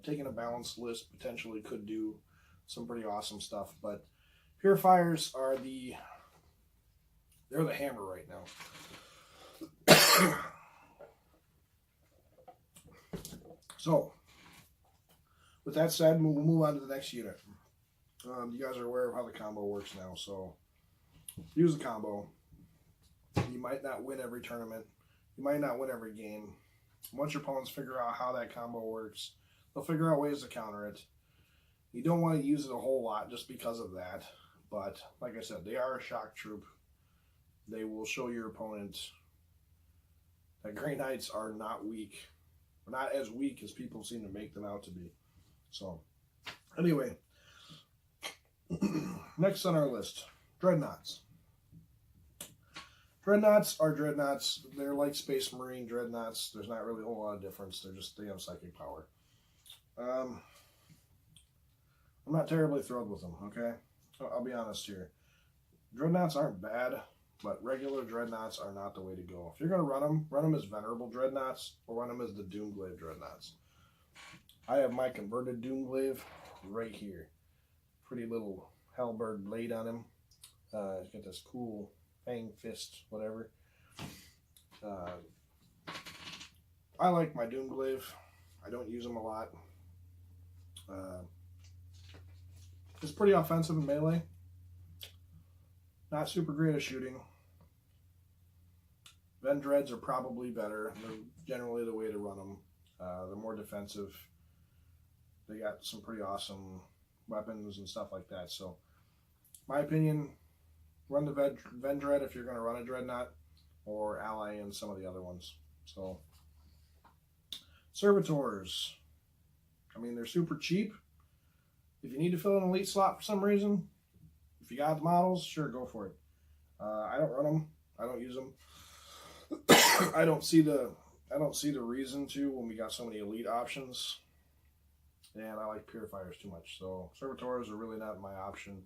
Taking a balanced list potentially could do some pretty awesome stuff, but Purifiers are they're the hammer right now. So, with that said, we'll move on to the next unit. You guys are aware of how the combo works now, so use the combo. You might not win every tournament. You might not win every game. Once your opponents figure out how that combo works, they'll figure out ways to counter it. You don't want to use it a whole lot just because of that, but like I said, they are a shock troop. They will show your opponent that Grey Knights are not weak. Or not as weak as people seem to make them out to be. So, anyway, next on our list, Dreadnoughts. Dreadnoughts are Dreadnoughts. They're like Space Marine Dreadnoughts. There's not really a whole lot of difference. They have psychic power. I'm not terribly thrilled with them, okay? I'll be honest here. Dreadnoughts aren't bad, but regular Dreadnoughts are not the way to go. If you're going to run them as Venerable Dreadnoughts, or run them as the Doomglaive Dreadnoughts. I have my converted Doomglaive right here. Pretty little halberd blade on him. He's got this cool fang fist, whatever. I like my Doomglaive. I don't use them a lot. It's pretty offensive in melee. Not super great at shooting. Vendreads are probably better. They're generally the way to run them. They're more defensive. They got some pretty awesome weapons and stuff like that. So, my opinion, run the Vendread if you're going to run a Dreadnought, or ally in some of the other ones. So, Servitors. I mean, they're super cheap. If you need to fill an elite slot for some reason, if you got the models, sure, go for it. I don't run them. I don't use them. I don't see the reason to when we got so many elite options. And I like Purifiers too much. So Servitors are really not my option.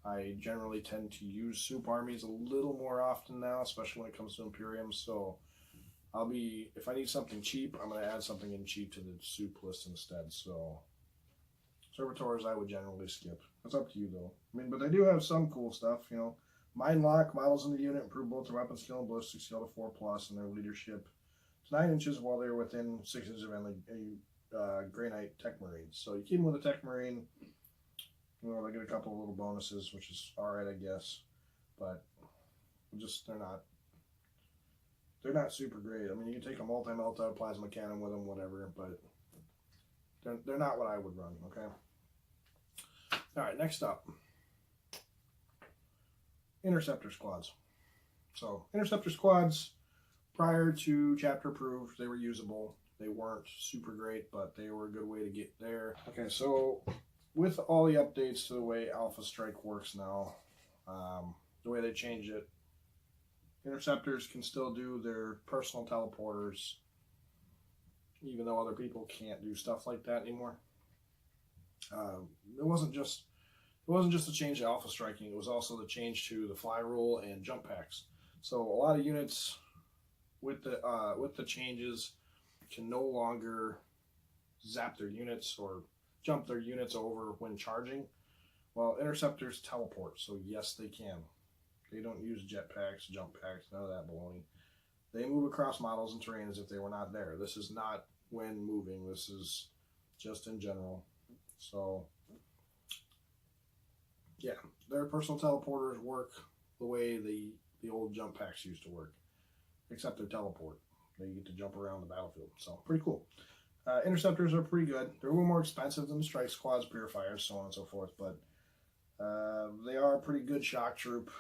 I generally tend to use soup armies a little more often now, especially when it comes to Imperium. So if I need something cheap, I'm going to add something in cheap to the soup list instead. So Servitors I would generally skip. That's up to you though. I mean, but they do have some cool stuff, you know. Mind lock, models in the unit improve both their weapon skill and ballistic skill to 4+, and their leadership to 9 inches while they're within 6 inches of a Grey Knight Tech Marine. So you keep them with a Tech Marine, you know, they get a couple of little bonuses, which is alright, I guess. But just they're not super great. I mean, you can take a multi-melta plasma cannon with them, whatever, but they're not what I would run, okay? Alright, next up. Interceptor squads. So, Interceptor squads, prior to chapter approved, they were usable. They weren't super great, but they were a good way to get there. Okay, so with all the updates to the way Alpha Strike works now, the way they changed it, Interceptors can still do their personal teleporters, even though other people can't do stuff like that anymore. It wasn't just the change to alpha striking, it was also the change to the fly rule and jump packs. So a lot of units with the changes can no longer zap their units or jump their units over when charging. Well, Interceptors teleport, so yes, they can. They don't use jetpacks, jump packs, none of that baloney. They move across models and terrain as if they were not there. This is not when moving, this is just in general. So, yeah, their personal teleporters work the way the the old jump packs used to work, except they're teleport. They get to jump around the battlefield, so pretty cool. Interceptors are pretty good. They're a little more expensive than the strike squads, purifiers, so on and so forth, but they are a pretty good shock troop.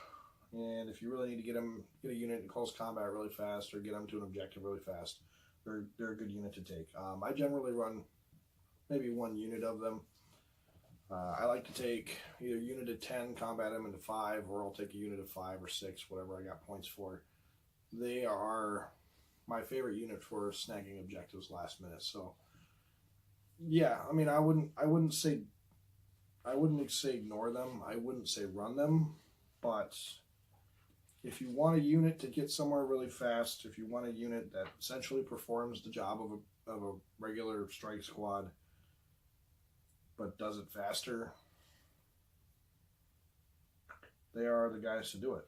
And if you really need to get a unit in close combat really fast, or get them to an objective really fast, they're a good unit to take. I generally run maybe one unit of them. I like to take either unit of 10, combat them into 5, or I'll take a unit of 5 or 6, whatever I got points for. They are my favorite unit for snagging objectives last minute. So yeah, I mean, I wouldn't say ignore them. I wouldn't say run them, but if you want a unit to get somewhere really fast, if you want a unit that essentially performs the job of a regular strike squad, but does it faster, they are the guys to do it.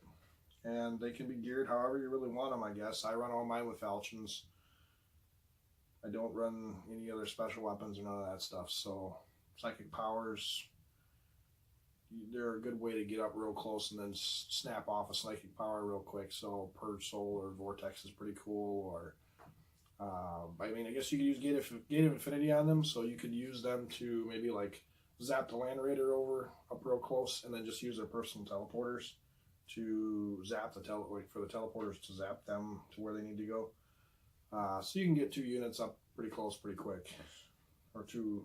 And they can be geared however you really want them, I guess. I run all mine with falchions. I don't run any other special weapons or none of that stuff. So psychic powers, they're a good way to get up real close and then snap off a psychic power real quick. So Purge Soul or Vortex is pretty cool. Or I mean, I guess you could use Gate of Infinity on them, so you could use them to maybe like zap the Land Raider up real close, and then just use their personal teleporters to zap the for the teleporters to zap them to where they need to go. So you can get 2 units up pretty close pretty quick, or two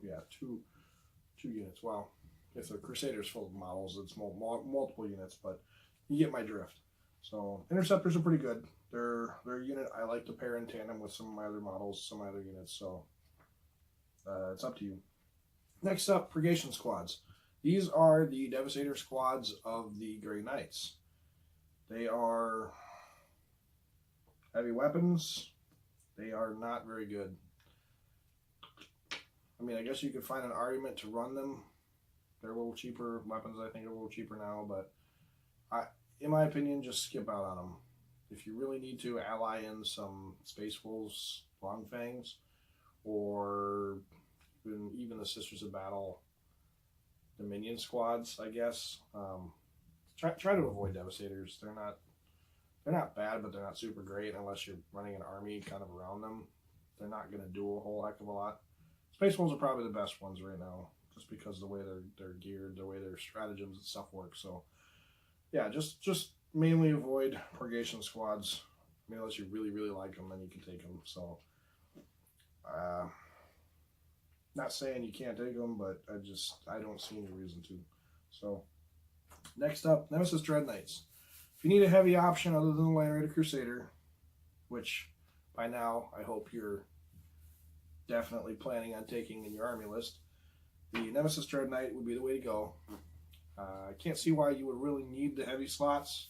units. Well, if the Crusader's full of models, it's multiple units, but you get my drift. So interceptors are pretty good. They're a unit I like to pair in tandem with some of my other models, some of my other units. So it's up to you. Next up, Purgation Squads. These are the Devastator squads of the Grey Knights. They are heavy weapons. They are not very good. I mean, I guess you could find an argument to run them. They're a little cheaper. Weapons, I think, are a little cheaper now, but in my opinion, just skip out on them. If you really need to, ally in some Space Wolves, Longfangs, or even the Sisters of Battle Dominion squads, I guess. Try to avoid Devastators. They're not bad, but they're not super great unless you're running an army kind of around them. They're not going to do a whole heck of a lot. Space Wolves are probably the best ones right now, just because the way they're geared, the way their stratagems and stuff work. So yeah, just mainly avoid Purgation squads. I mean, unless you really, really like them, then you can take them. So not saying you can't take them, but I don't see any reason to. So next up, Nemesis Dreadknights. If you need a heavy option other than the Land Raider Crusader, which by now I hope you're definitely planning on taking in your army list, the Nemesis Dreadknight would be the way to go. I can't see why you would really need the heavy slots,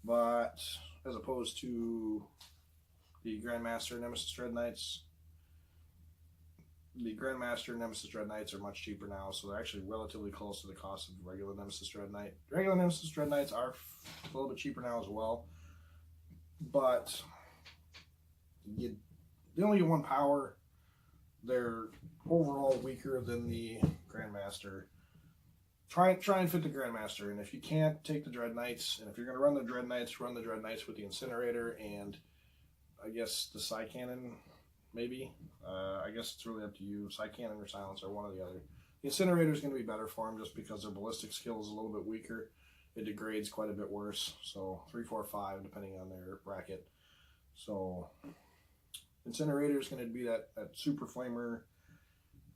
but as opposed to the Grandmaster Nemesis Dreadknights, the Grandmaster Nemesis Dreadknights are much cheaper now, so they're actually relatively close to the cost of the regular Nemesis Dreadknight. Regular Nemesis Dreadknights are a little bit cheaper now as well, but they only get 1 power. They're overall weaker than the Grandmaster. Try and fit the Grandmaster, and if you can't, take the Dreadknights. And if you're going to run the Dreadknights with the Incinerator and I guess the Psy Cannon, maybe. I guess it's really up to you. Psy Cannon or Silencer, one or the other. The Incinerator is going to be better for them just because their ballistic skill is a little bit weaker. It degrades quite a bit worse. So 3, 4, 5, depending on their bracket. So Incinerator is going to be that super flamer,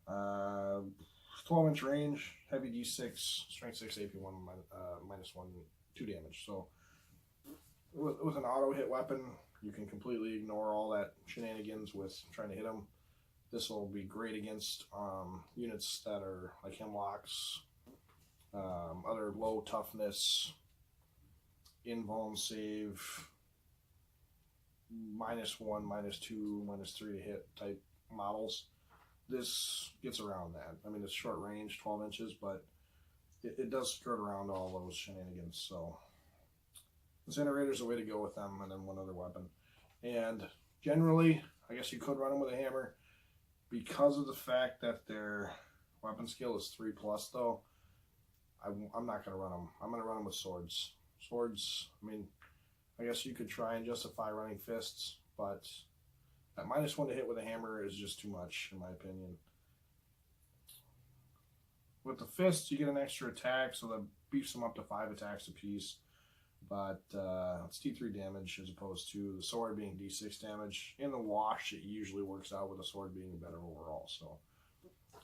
12-inch range, heavy D6, strength 6, AP 1, -1, 2 damage. So with an auto hit weapon, you can completely ignore all that shenanigans with trying to hit them. This will be great against units that are like Hemlocks, other low toughness, invuln save, -1, -2, -3 to hit type models. This gets around that. I mean, it's short range, 12 inches, but it does skirt around all those shenanigans. So Incinerator's the way to go with them, and then one other weapon. And generally, I guess you could run them with a hammer. Because of the fact that their weapon skill is 3+, though, I'm not going to run them. I'm going to run them with swords. Swords, I mean, I guess you could try and justify running fists, but that -1 to hit with a hammer is just too much, in my opinion. With the fists, you get an extra attack, so that beefs them up to 5 attacks apiece. But it's D3 damage as opposed to the sword being D6 damage. In the wash, it usually works out with the sword being better overall. So,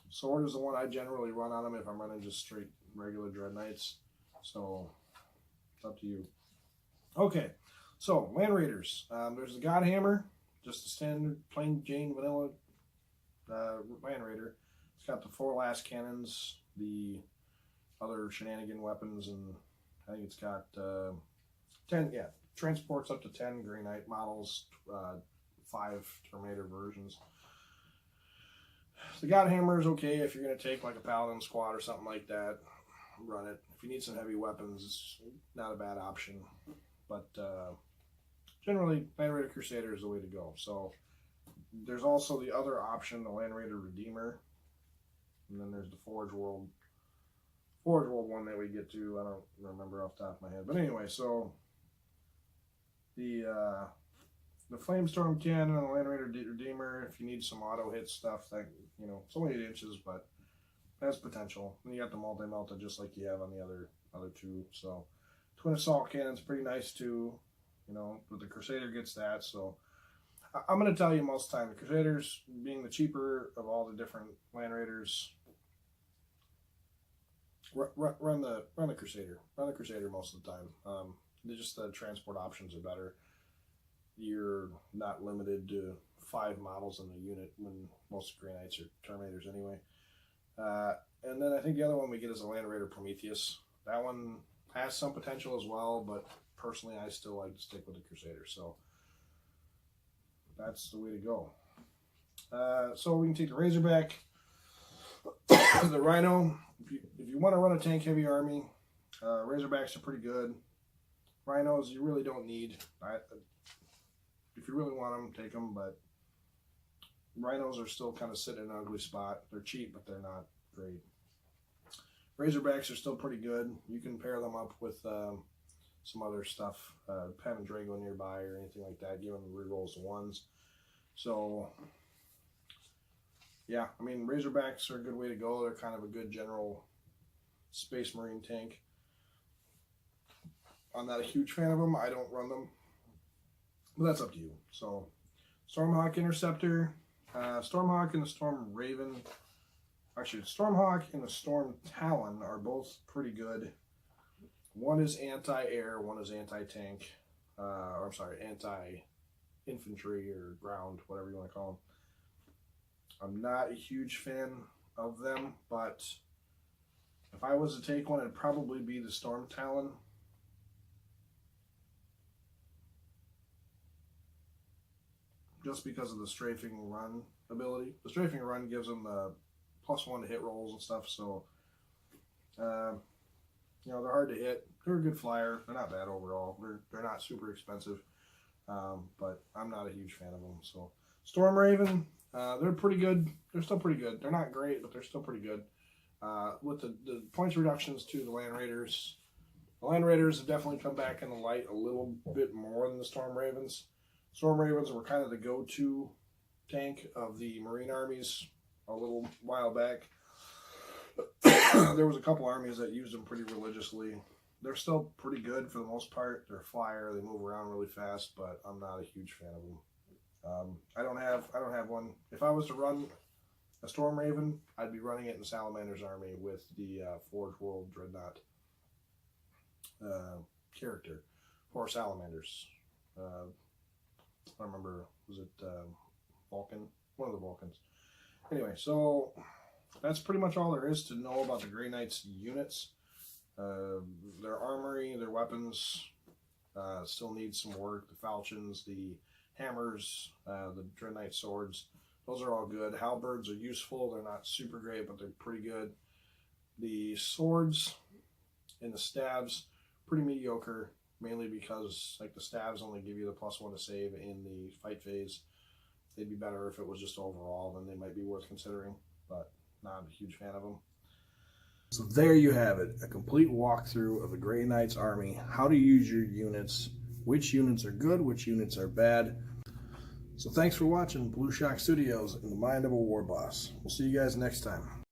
sword is the one I generally run on them if I'm running just straight regular Dreadknights. So, it's up to you. Okay, so Land Raiders. There's the God Hammer, just a standard plain Jane vanilla Land Raider. It's got the 4 last cannons, the other shenanigan weapons, and I think it's got 10, yeah, transports up to 10 Grey Knight models, 5 Terminator versions. The God Hammer is okay if you're going to take like a Paladin squad or something like that, run it. If you need some heavy weapons, it's not a bad option. But generally, Land Raider Crusader is the way to go. So there's also the other option, the Land Raider Redeemer. And then there's the Forge World one that we get to. I don't remember off the top of my head. But anyway, so the Flamestorm Cannon and the Land Raider Redeemer, if you need some auto hit stuff, that, you know, it's only 8 inches, but has potential. And you got the multi-melta just like you have on the other two. So Twin Assault Cannon's pretty nice too, you know, but the Crusader gets that. So I'm going to tell you most of the time, the Crusaders being the cheaper of all the different Land Raiders, run the Crusader. Run the Crusader most of the time. Just the transport options are better. You're not limited to 5 models in the unit when most Grey Knights are Terminators anyway. And then I think the other one we get is a Land Raider Prometheus. That one has some potential as well, but personally I still like to stick with the Crusader. So that's the way to go. So we can take the Razorback, the Rhino. If you want to run a tank heavy army, Razorbacks are pretty good. Rhinos you really don't need. If you really want them, take them, but Rhinos are still kind of sitting in an ugly spot. They're cheap, but they're not great. Razorbacks are still pretty good. You can pair them up with some other stuff, Pen and Draigo nearby or anything like that, give them rerolls to 1s. So, yeah, I mean, Razorbacks are a good way to go. They're kind of a good general Space Marine tank. I'm not a huge fan of them. I don't run them. But that's up to you. So, Stormhawk Interceptor, Stormhawk and the Storm Raven. Actually, Stormhawk and the Storm Talon are both pretty good. One is anti-air, one is anti-tank. Or I'm sorry, anti-infantry or ground, whatever you want to call them. I'm not a huge fan of them, but if I was to take one, it'd probably be the Storm Talon. Just because of the strafing run ability. The strafing run gives them the +1 to hit rolls and stuff, so you know, they're hard to hit. They're a good flyer. They're not bad overall. They're not super expensive, but I'm not a huge fan of them. So Storm Raven, they're pretty good. They're still pretty good. They're not great, but they're still pretty good. With the points reductions to the Land Raiders have definitely come back in the light a little bit more than the Storm Ravens. Storm Ravens were kind of the go-to tank of the Marine armies a little while back. There was a couple armies that used them pretty religiously. They're still pretty good for the most part. They're a flyer. They move around really fast, but I'm not a huge fan of them. I don't have one. If I was to run a Storm Raven, I'd be running it in Salamander's army with the Forge World Dreadnought character for Salamanders. I don't remember, was it Vulcan? One of the Vulcans. Anyway, so that's pretty much all there is to know about the Grey Knights units. Their armory, their weapons still need some work. The falchions, the hammers, the Dreadknight swords, those are all good. Halberds are useful. They're not super great, but they're pretty good. The swords and the staves, pretty mediocre, mainly because like the staves only give you the +1 to save in the fight phase. They'd be better if it was just overall, then they might be worth considering, but not a huge fan of them. So there you have it, a complete walkthrough of the Grey Knights army, how to use your units, which units are good, which units are bad. So thanks for watching Blue Shock Studios in the Mind of a Warboss. We'll see you guys next time.